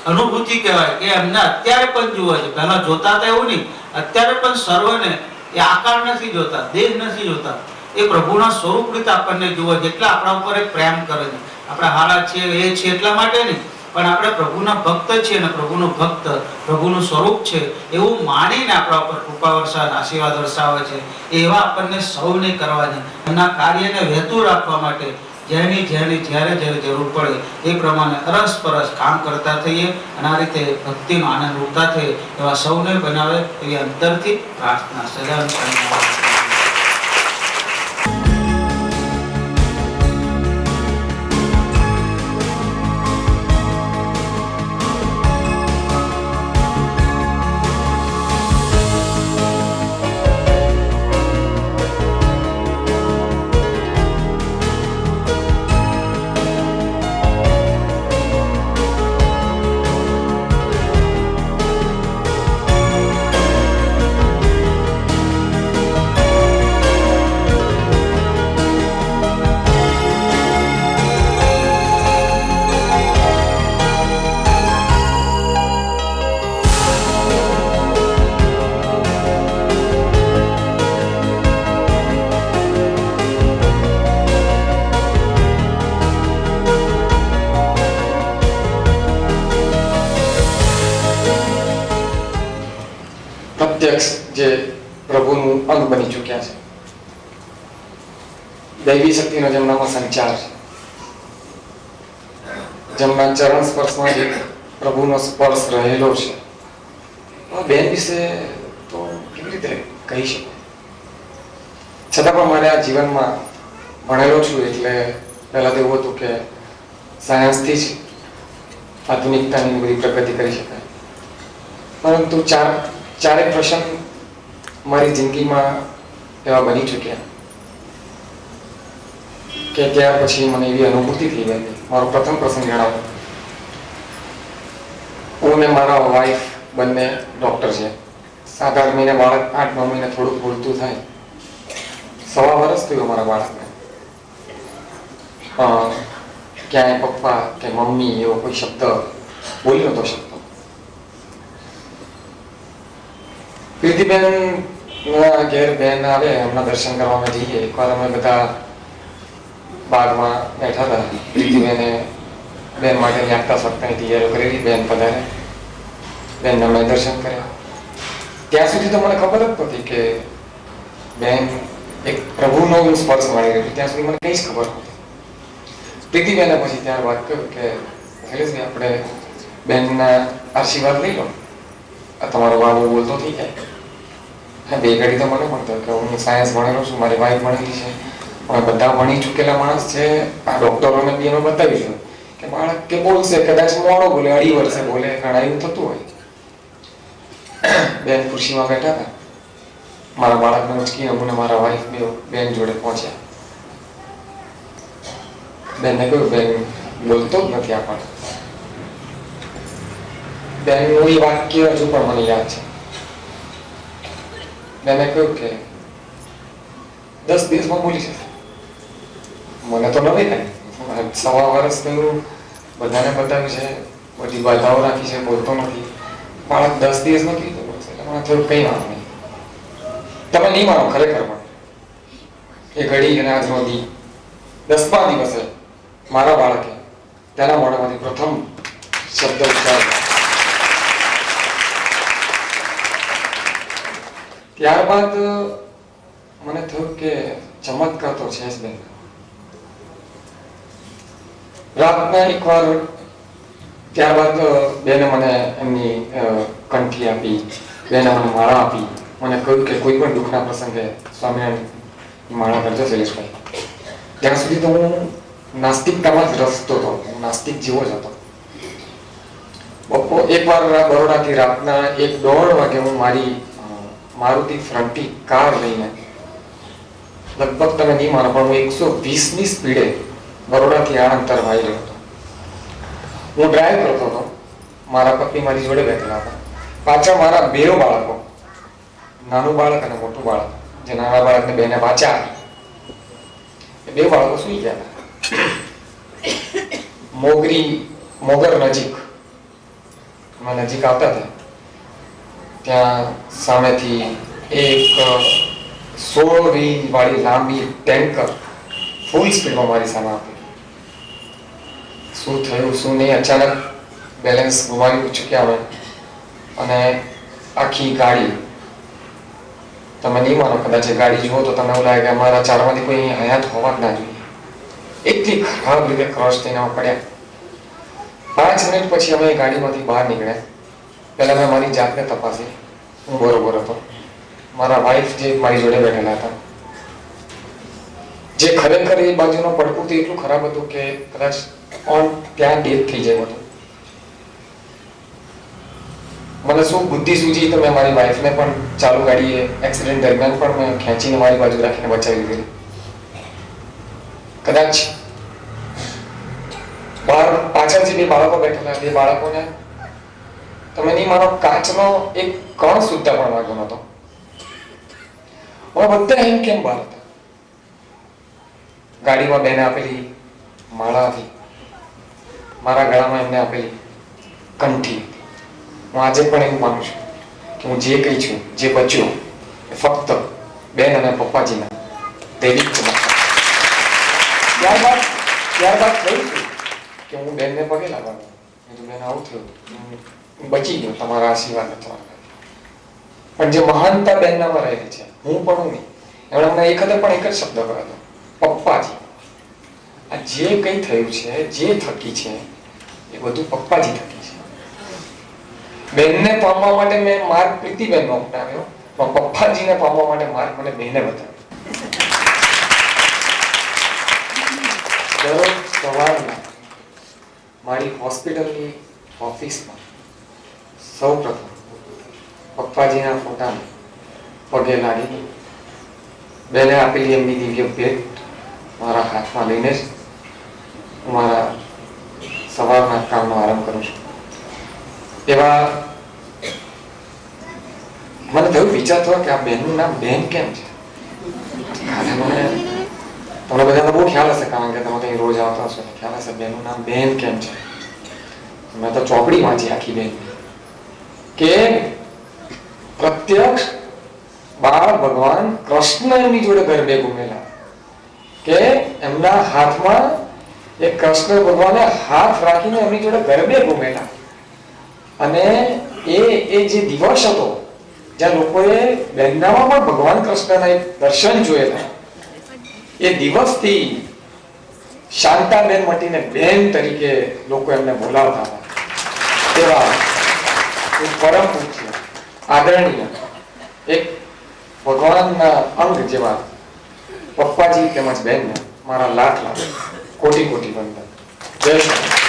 [SPEAKER 11] અનુભૂતિ કહેવાય કે એમને અત્યારે પણ જુએ છે. પહેલા જોતા હતા એવું નહીં, અત્યારે પણ સર્વને એ આકાર નથી જોતા, દેહ નથી જોતા, એ પ્રભુના સ્વરૂપ રીતે આપણને જુએ. જેટલા આપણા ઉપર પ્રેમ કરે છે. આપણે હારા છીએ એ છે એટલા માટે નહીં, પણ આપણે પ્રભુના ભક્ત છીએ અને પ્રભુનો ભક્ત પ્રભુનું સ્વરૂપ છે એવું માનીને આપણા ઉપર કૃપા વરસાદ, આશીર્વાદ વરસાવે છે. એવા આપણને સૌને કરવા છે. એમના કાર્યને વહેતું રાખવા માટે જેની જ્યારે જરૂર પડે એ પ્રમાણે અરસપરસ કામ કરતા થઈએ અને આ રીતે ભક્તિનો આનંદ લૂંટતા થઈએ એવા સૌને બનાવે એવી અંતરથી પ્રાર્થના. સદાન
[SPEAKER 12] પ્રત્યક્ષ જે પ્રભુનું અંગ બની ચૂક્યા છે. દૈવી શક્તિનો જેમનામાં સંચાર છે, જેમના ચરણ સ્પર્શમાં જે પ્રભુનો સ્પર્શ રહેલો છે. બેન વિશે તો કેવી રીતે કહી શકું? છતાં પણ મારે આ જીવનમાં ભણેલો છું એટલે પહેલા તો એવું હતું કે સાયન્સથી જ આધુનિકતાની બધી પ્રગતિ કરી શકાય. પરંતુ ચારેક પ્રસંગ મારી જિંદગીમાં એવા બની ચૂક્યા કે ત્યાર પછી મને એવી અનુભૂતિ થઈ ગઈ. મારો પ્રથમ પ્રસંગ જણાવો. હું ને મારા વાઈફ બંને ડૉક્ટર છે. 7-8 મહિને બાળક, 8-9 મહિને થોડુંક બોલતું થાય. 1.5 વર્ષ થયું મારા બાળકને. ક્યાંય પપ્પા કે મમ્મી એવો કોઈ શબ્દ બોલી નહોતો શકતો. પ્રીતિબેન ઘેર બેન આવે, એમના દર્શન કરવા અમે જઈએ. એકવાર અમે બધા બાગમાં બેઠા હતા. પ્રીતિબેને બેન માટે યાત્રા સપ્તાહની તૈયારીઓ કરેલી. બેન પધારે, બેનના મેં દર્શન કર્યા. ત્યાં સુધી તો મને ખબર જ નથી કે બેન એક પ્રભુનો સ્પર્શ મળી રહ્યો. ત્યાં સુધી મને કંઈ જ ખબર નથી. પ્રીતિબેને પછી ત્યારબાદ કહ્યું કે શૈલેષભાઈ, આપણે બેનના આશીર્વાદ લઈ લો, આ તમારો વાલો બોલતો થઈ જાય. હા, બે ઘડી તો મને પણ થયું કે હું સાયન્સ ભણેલો છું, મારી વાઈફ ભણેલી છે, અમે બધા ભણી ચૂકેલા માણસ છે. આ ડોક્ટરોને બી અમે બતાવીશું કે બાળક કે બોલશે, કદાચ મોડો બોલે, 2.5 વર્ષે બોલે, ઘણા એવું થતું હોય. બેન ખુરશીમાં બેઠા હતા. મારા બાળકને ઉચકીને હું ને મારા વાઈફ બેન જોડે પહોંચ્યા. બેનને કહ્યું, બેન બોલતો જ નથી આપણને. બેનનું એ વાક્ય હજુ પણ મને યાદ છે. બેને કહ્યું કે 10 દિવસમાં બોલી જશે. મને તો નવી થાય, 1.25 વર્ષ થયું, બધાને બતાવ્યું છે, બધી બાધાઓ રાખી છે, બોલતો નથી. બાળક 10 દિવસમાં કીધું બોલશે. એટલે મને થોડું કંઈ વાંધો નહીં. તમે નહીં માનો, ખરેખર પણ એ ઘડી અને આજનો દી 10મા દિવસે મારા બાળકે તેના મોઢામાંથી પ્રથમ શબ્દ ઉચ્ચાર. ત્યારબાદ મને થયું કે ચમત્કાર તો છે જ બેન. રાતના એકવાર ત્યારબાદ બેને મને એમની કંઠી આપી, બેને મને માળા આપી, મને કહ્યું કે કોઈ પણ દુઃખના પ્રસંગે સ્વામિનારાયણ માળા કરજો શૈલેષભાઈ. ત્યાં સુધી તો હું નાસ્તિકતામાં જ રસતો હતો, હું નાસ્તિક જેવો જ હતો. એકવાર બરોડાથી રાતના 1-1.5 વાગે હું મારી મારુતિ ફ્રન્ટી કાર લઈને, લગભગ તમે નહીં માનો પણ હું 120ની સ્પીડે બરોડાથી આણંદ તરફ આવી રહ્યો હતો. હું ડ્રાઈવ કરતો હતો, મારા પત્ની મારી જોડે બેઠેલા હતા. પાછળ મારા 2 બાળકો, નાનું બાળક અને મોટું બાળક. જે નાના બાળકને બેને વાચા આપી, એ 2 બાળકો સુઈ ગયા હતા. મોગર નજીક આવતા હતા, ત્યાં સામેથી એક 16 વ્હીલ વાળી લાંબી ટેન્કર ફૂલ સ્પીડમાં મારી સામે આપી. શું થયું શું નહીં, અચાનક બેલેન્સ ગુમાવી ચૂક્યા અમે, અને આખી ગાડી, તમે નહીં માનો, કદાચ એ ગાડી જુઓ તો તમને એવું લાગે કે અમારા 4માંથી કોઈ હયાત હોવા જ ના જોઈએ. એટલી ખરાબ રીતે ક્રોસ થઈને પડ્યા. 5 મિનિટ પછી અમે ગાડીમાંથી બહાર નીકળ્યા. પહેલા મેં મારી જાતને તપાસી, હું બરોબર હતો. મારા વાઈફ જે મારી જોડે બેઠેલા હતા, જે ખરેખર એ બાજુનો પડકું તો એટલું ખરાબ હતું કે કદાચ ત્યાં ડેથ થઈ જાય હતું. મને શું બુદ્ધિ સૂજી તો મેં મારી વાઈફને પણ ચાલુ ગાડીએ એક્સિડન્ટ દરમિયાન પણ મેં ખેંચીને મારી બાજુ રાખીને બચાવી દીધી. કદાચ બહાર પાછળ જે 2 બાળકો બેઠેલા, 2 બાળકોને તમે નહીં માનો, કાચનો એક કણ સુદ્ધા પણ વાગ્યો નતો. હવે બધા એમ કેમ બહાર હતા. ગાડીમાં બેને આપેલી માળા હતી, મારા ગળામાં એમને આપેલી કંઠી. હું આજે પણ એવું માનું છું કે હું જે કંઈ છું, જે બચ્યું, એ ફક્ત બેન અને પપ્પાજીના દૈવિક ત્યારબાદ કહ્યું કે હું બેનને પગે લાગવાનું. બેન આવું થયું, બચી ગયો તમારા આશીર્વાદ હતા. પણ જે મહાનતા બેનનામાં રહેલી છે, હું પણ નહીં. એમણે મને એક જ શબ્દ કહ્યો હતો, પપ્પાજી. આ જે કંઈ થયું છે, જે થકી છે, એ બધું પપ્પાજી થકી છે. બેનને પામવા માટે મેં માર્ગ પ્રીતિબેનનો અપનાવ્યો, પણ પપ્પાજીને પામવા માટે માર્ગ મને બેને બતાવ્યો. દરરોજ સવારના મારી હોસ્પિટલની ઓફિસમાં સૌપ્રથમ પપ્પાજીના ફોટાને પગે લાગી, બેને આપેલી એમની દિવ્ય ભેટ મારા હાથમાં લઈને જ હું મારા સવારના કામનો આરંભ કરું છું. એવા મને થયું, વિચાર થયો કે આ બેનનું નામ બેન કેમ છે. તમને બધાને બહુ ખ્યાલ હશે, કારણ કે તમે કંઈ રોજ આવતા હશો, ખ્યાલ હશે બેનનું નામ બેન કેમ છે. મેં તો ચોપડી વાંચી આખી બેન કે પ્રત્યક્ષ બાળ ભગવાન કૃષ્ણ એમની જોડે ગરબે ઘૂમેલા, કે એમના હાથમાં એ કૃષ્ણ ભગવાને હાથ રાખીને એમની જોડે ગરબે ઘૂમેલા. અને એ જે દિવસ હતો જ્યાં લોકોએ બેનનામાં પણ ભગવાન કૃષ્ણના દર્શન જોયેલા, એ દિવસથી શાંતાબેન મટીને બેન તરીકે લોકો એમને બોલાવતા હતા. એવા પરમ પૂજ્ય આદરણીય એક ભગવાનના અંગ જેવા પપ્પાજી તેમજ બેનને મારા લાખ લાખ કોટી કોટી વંદન. જય શ્રી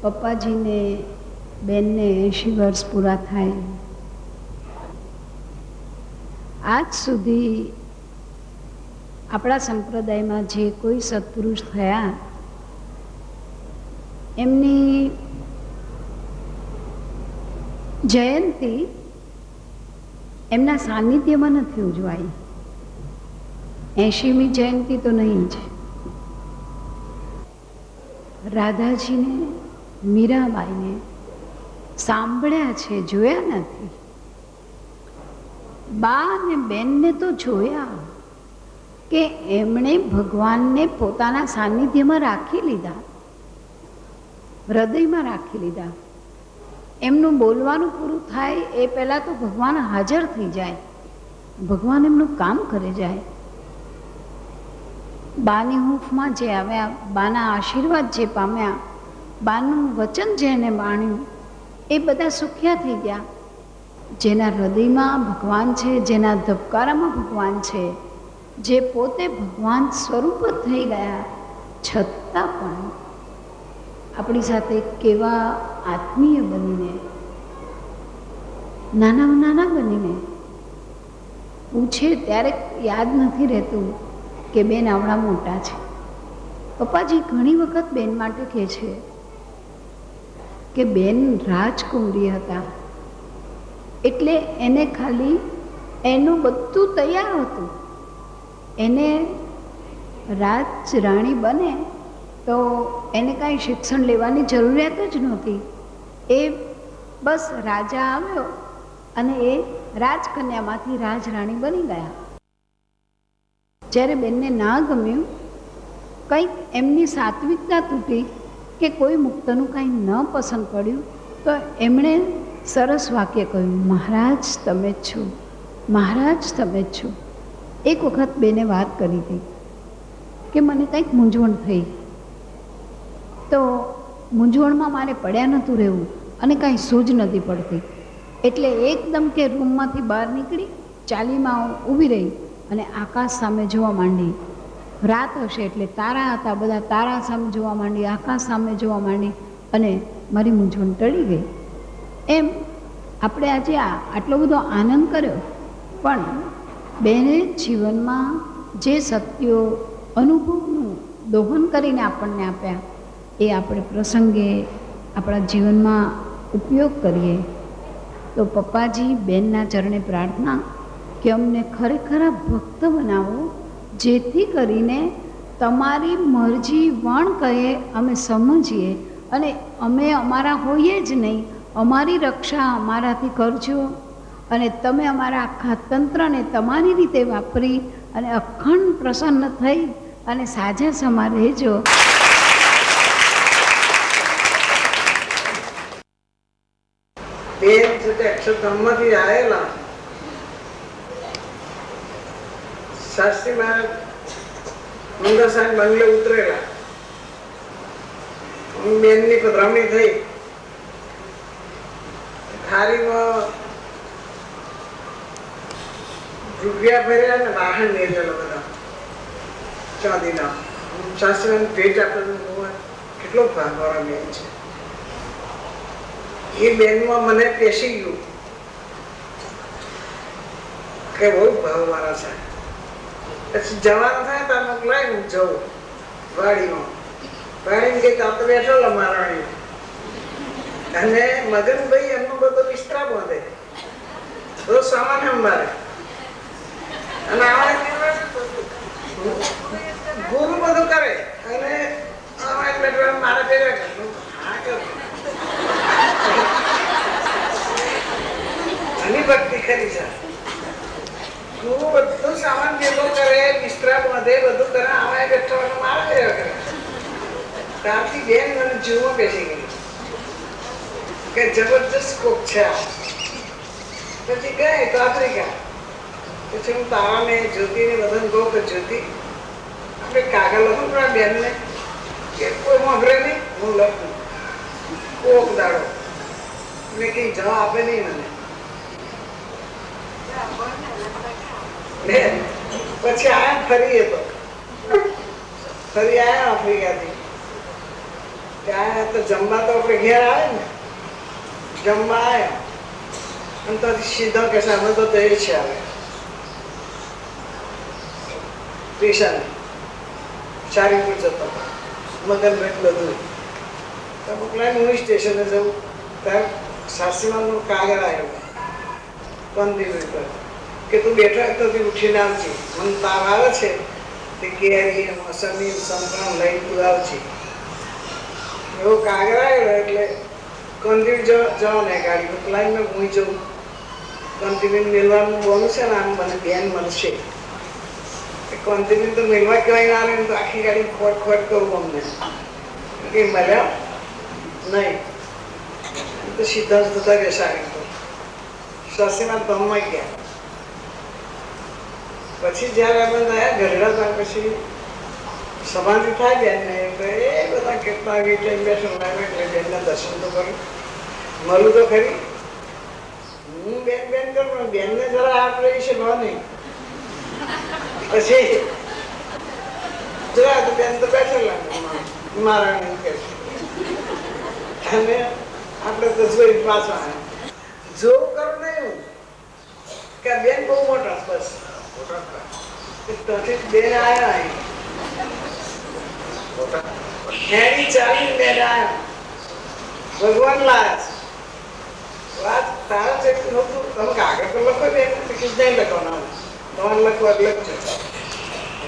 [SPEAKER 13] પપ્પાજીને બેનને 80 વર્ષ પૂરા થાય. આજ સુધી આપણા સંપ્રદાયમાં જે કોઈ સત્પુરુષ થયા એમની જયંતિ એમના સાનિધ્યમાં નથી ઉજવાઈ. 80મી જયંતિ તો નહીં જ. રાધાજીને, મીરાબાઈને સાંભળ્યા છે, જોયા નથી. બા અને બેનને તો જોયા કે એમણે ભગવાનને પોતાના સાનિધ્યમાં રાખી લીધા, હૃદયમાં રાખી લીધા. એમનું બોલવાનું પૂરું થાય એ પહેલાં તો ભગવાન હાજર થઈ જાય, ભગવાન એમનું કામ કરે જાય. બાની હૂંફમાં જે આવ્યા, બાના આશીર્વાદ જે પામ્યા, બાનું વચન જેને માણ્યું, એ બધા સુખ્યા થઈ ગયા. જેના હૃદયમાં ભગવાન છે, જેના ધબકારામાં ભગવાન છે, જે પોતે ભગવાન સ્વરૂપ જ થઈ ગયા, છતાં પણ આપણી સાથે કેવા આત્મીય બનીને, નાના બનીને પૂછે ત્યારે યાદ નથી રહેતું કે બેન આવડા મોટા છે. પપ્પાજી ઘણી વખત બેન માટે કહે છે કે બેન રાજકુંવરી હતા, એટલે એને ખાલી એનું બધું તૈયાર હતું. એને રાજ રાણી બને તો એને કાંઈ શિક્ષણ લેવાની જરૂરિયાત જ નહોતી. એ બસ રાજા આવ્યો અને એ રાજકન્યામાંથી રાજરાણી બની ગયા. જ્યારે બેનને ના ગમ્યું, કંઈક એમની સાત્વિકતા તૂટી કે કોઈ મુક્તનું કાંઈ ન પસંદ પડ્યું, તો એમણે સરસ વાક્ય કહ્યું, મહારાજ તમે જ છો, મહારાજ તમે જ છો. એક વખત બેને વાત કરી હતી કે મને કંઈક મૂંઝવણ થઈ, તો મૂંઝવણમાં મારે પડ્યા નહોતું રહેવું અને કાંઈ સૂઝ નથી પડતી. એટલે એકદમ કે રૂમમાંથી બહાર નીકળી ચાલીમાં ઊભી રહી અને આકાશ સામે જોવા માંડી. રાત હશે એટલે તારા હતા, બધા તારા સામે જોવા માંડી, આકાશ સામે જોવા માંડી અને મારી મૂંઝવણ ટળી ગઈ. એમ આપણે આજે આટલો બધો આનંદ કર્યો, પણ બેને જીવનમાં જે સત્યો અનુભવનું દોહન કરીને આપણને આપ્યા, એ આપણે પ્રસંગે આપણા જીવનમાં ઉપયોગ કરીએ. તો પપ્પાજી બેનના ચરણે પ્રાર્થના કે અમને ખરેખર ભક્ત બનાવો, જેથી કરીને તમારી મરજી વણ કહે અમે સમજીએ અને અમે અમારા હોઈએ જ નહીં, અમારી રક્ષા અમારાથી કરજો અને તમે અમારા આખા તંત્રને તમારી રીતે વાપરી અને અખંડ પ્રસન્ન થઈ અને સાજા સમા રહેજો.
[SPEAKER 5] બેન છે તે અક્ષરધામમાંથી આવેલા શાસ્ત્રી મહારાજ મંગળસાન બંગલે ઉતરેલા. બેનની પધરામણી થઈ. થાળીમાં રૂપિયા ભર્યા ને વાહન મેળવેલા બધા ચાંદીના. શાસ્ત્રીને ભેટ આપેલું. કેટલો ભાગવાળા બેન છે. એ બેનમાં મને પેસી ગયું કે બહુ ભાવવાળા છે. પછી જવાનું થાય તો મોકલાય હું જઉં વાડીમાં. વાડીને કઈ તાપ બેઠો લમારાણી અને મગનભાઈ એમનો બધો વિસ્તરા બાંધે, બધો સામાન સંભાળે અને ગુરુ બધું કરે અને મારા ભેગા કરે. હા કરું ઘણી ભક્તિ કરી છે. ગુરુ બધું સામાન ભેગો કરે, વિસ્તરા બાંધે, બધું કરે. આમાં બેઠવાનું મારા ભેગા કરે. ત્યારથી બેન મને જીવમાં બેસી ગઈ કે જબરજસ્ત કોક છે. પછી ગઈ તો આફ્રિકા. પછી હું તારાને જ્યોતિને બધાને કહું કે જ્યોતિ આપણે કાગળ લખું પણ આ બેનને કે કોઈ વાંભરે નહીં, હું લખું કોક દાડો. મેં કઈ જવાબ આપે નહીં મને. પછી આયા ફરી તો ફરી આયા આફ્રિકાથી. ત્યાં તો જમવા તો આપણે ઘેર આવે ને, જમવા આવ્યા અને તો સીધા કે અમે તો એ છે આવે સ્ટેશન ચારીપુર જતો મગનભાઈ બધું. તો મોકલાય હું સ્ટેશને જવું ત્યારે સાસરીમાં કાગળ આવ્યો કંદીલ પર કે તું બેઠા તો ઉઠીને આવજે, મને તાવ આવે છે તે કેરી મોસમી સંતરા લઈ તું આવજે. એવો કાગળ આવ્યો એટલે કંદીલ જવાને ગાડી મોકલાઈને હું જઉં. કંદીલ મેળવાનું બોલું છે ને આમ મને બેન મળશે. કંદીલ તો મેળવા કહેવાય ના આવે તો આખી ગાડી ખોટ ખોટ કરું અમને કે મળ્યા નહીં. તો સીધા જ થતા બેસાડી તો શશીના ધમમાં ગયા. પછી જયારે અમે થયા ગઢડા ત્યાં પછી સમાધિ થાય બેનને એ બધા કેટલા ટાઈમ બેસું એટલે બેનના દર્શન તો કરું, મળું તો ખરી. હું બેન બેન કરું પણ બેનને જરા આપણે છે ભાવ નહીં. પછી જોયા તો બેન તો બેઠેલા મારા કે અને આપણે તો જોઈ પાછા જોવું કરું નહીં કે બેન બહુ મોટા બસ બેન આવ્યા ચાલી બેન આવ્યા ભગવાન લાયા વાત તારા જેટલું નહોતું. તમે કાગળ તો લખો બેન નહીં લખવાના, તમારે લખવા લખજો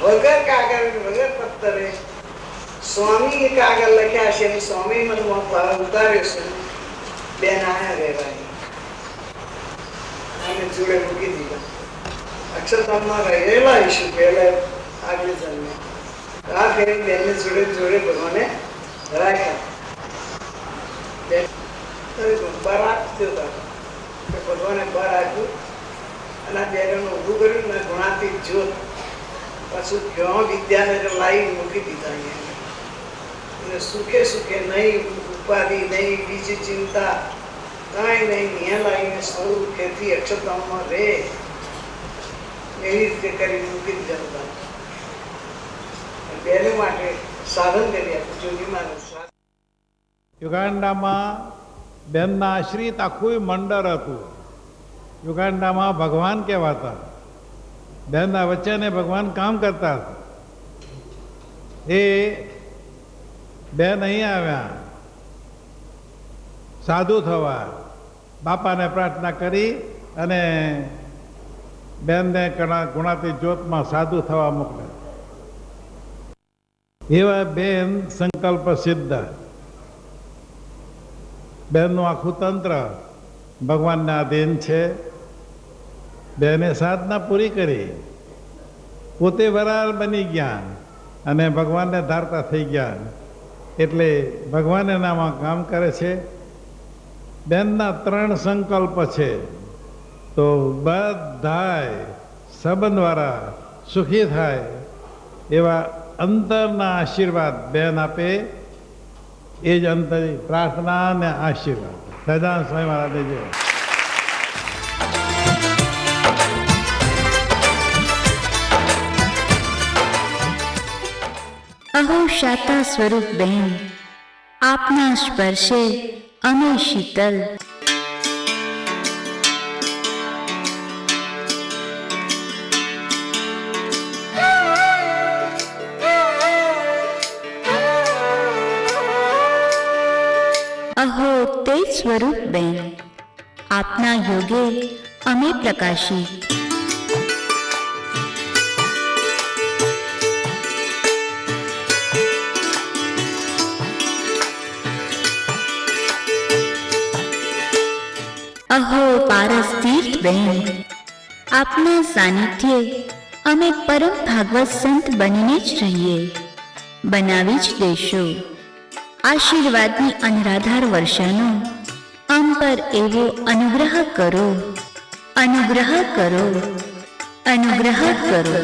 [SPEAKER 5] વગર કાગળ વગર પત્તરે સ્વામી એક આગળ લખ્યા છે અને સ્વામી મને ઉતાર્યો છે. બેન આયા રહેવાની અને જોડે મૂકી દીધા. અક્ષરધામમાં રહેલા ઈશું પહેલા આગળ જન્મે આ ફેરી બેનને જોડે જોડે ભગવાને રાખ્યા. બહાર આપતો હતા ભગવાને બહાર આપ્યું અને આ બેનનું ઊભું કર્યું ને ગુણાતી જ્યોત પાછું ક્યાં વિદ્યાનગર લાવી મૂકી દીધા અહીંયા. સુખે સુખે નહીં ઉપાધિ નહીં બીજી ચિંતા કાંઈ નહીં ત્યાં લાવીને સ્વરૂપેથી અક્ષરધામમાં રહે એવી રીતે કરી મૂકી દીધા. બેન માટે સાધન કરી આપ્યું. જોગી મહારાજ
[SPEAKER 6] યુગાન્ડામાં બેનના આશ્રિત આખું મંડળ હતું. યુગાન્ડામાં ભગવાન કહેવાતા. બેનના વચ્ચે ભગવાન કામ કરતા હતા. એ બેન અહીં આવ્યા સાધુ થવા. બાપાને પ્રાર્થના કરી અને બેનને ગુણાતી જ્યોતમાં સાધુ થવા મોકલ્યા. એવા બેન સંકલ્પ સિદ્ધ. બેનનું આખું તંત્ર ભગવાનને આધીન છે. બેને સાધના પૂરી કરી, પોતે વરાળ બની ગયા અને ભગવાનને ધારતા થઈ ગયા. એટલે ભગવાન એનામાં કામ કરે છે. બેનના 3 સંકલ્પ છે. તો બધાય સંબંધવાળા સુખી થાય એવા અંતરના આશીર્વાદ બેન આપે. એ જ અંતરની પ્રાર્થના અને આશીર્વાદ. સહજાનંદ સ્વામી મહારાજે જે
[SPEAKER 4] અહો શાતા સ્વરૂપ બહેન, આપના સ્પર્શે અમે શીતલ. અહો તે સ્વરૂપ બેન, આપના યોગે અમે પ્રકાશી. અહો પારસ તીર્થ બહેન, આપના સાનિધ્યે અમે પરમ ભાગવત સંત બનીને જ રહીએ, બનાવી જ દેશો. આશીર્વાદની અનરાધાર વર્ષાનો અમ પર એવો અનુગ્રહ કરો, અનુગ્રહ કરો, અનુગ્રહ કરો.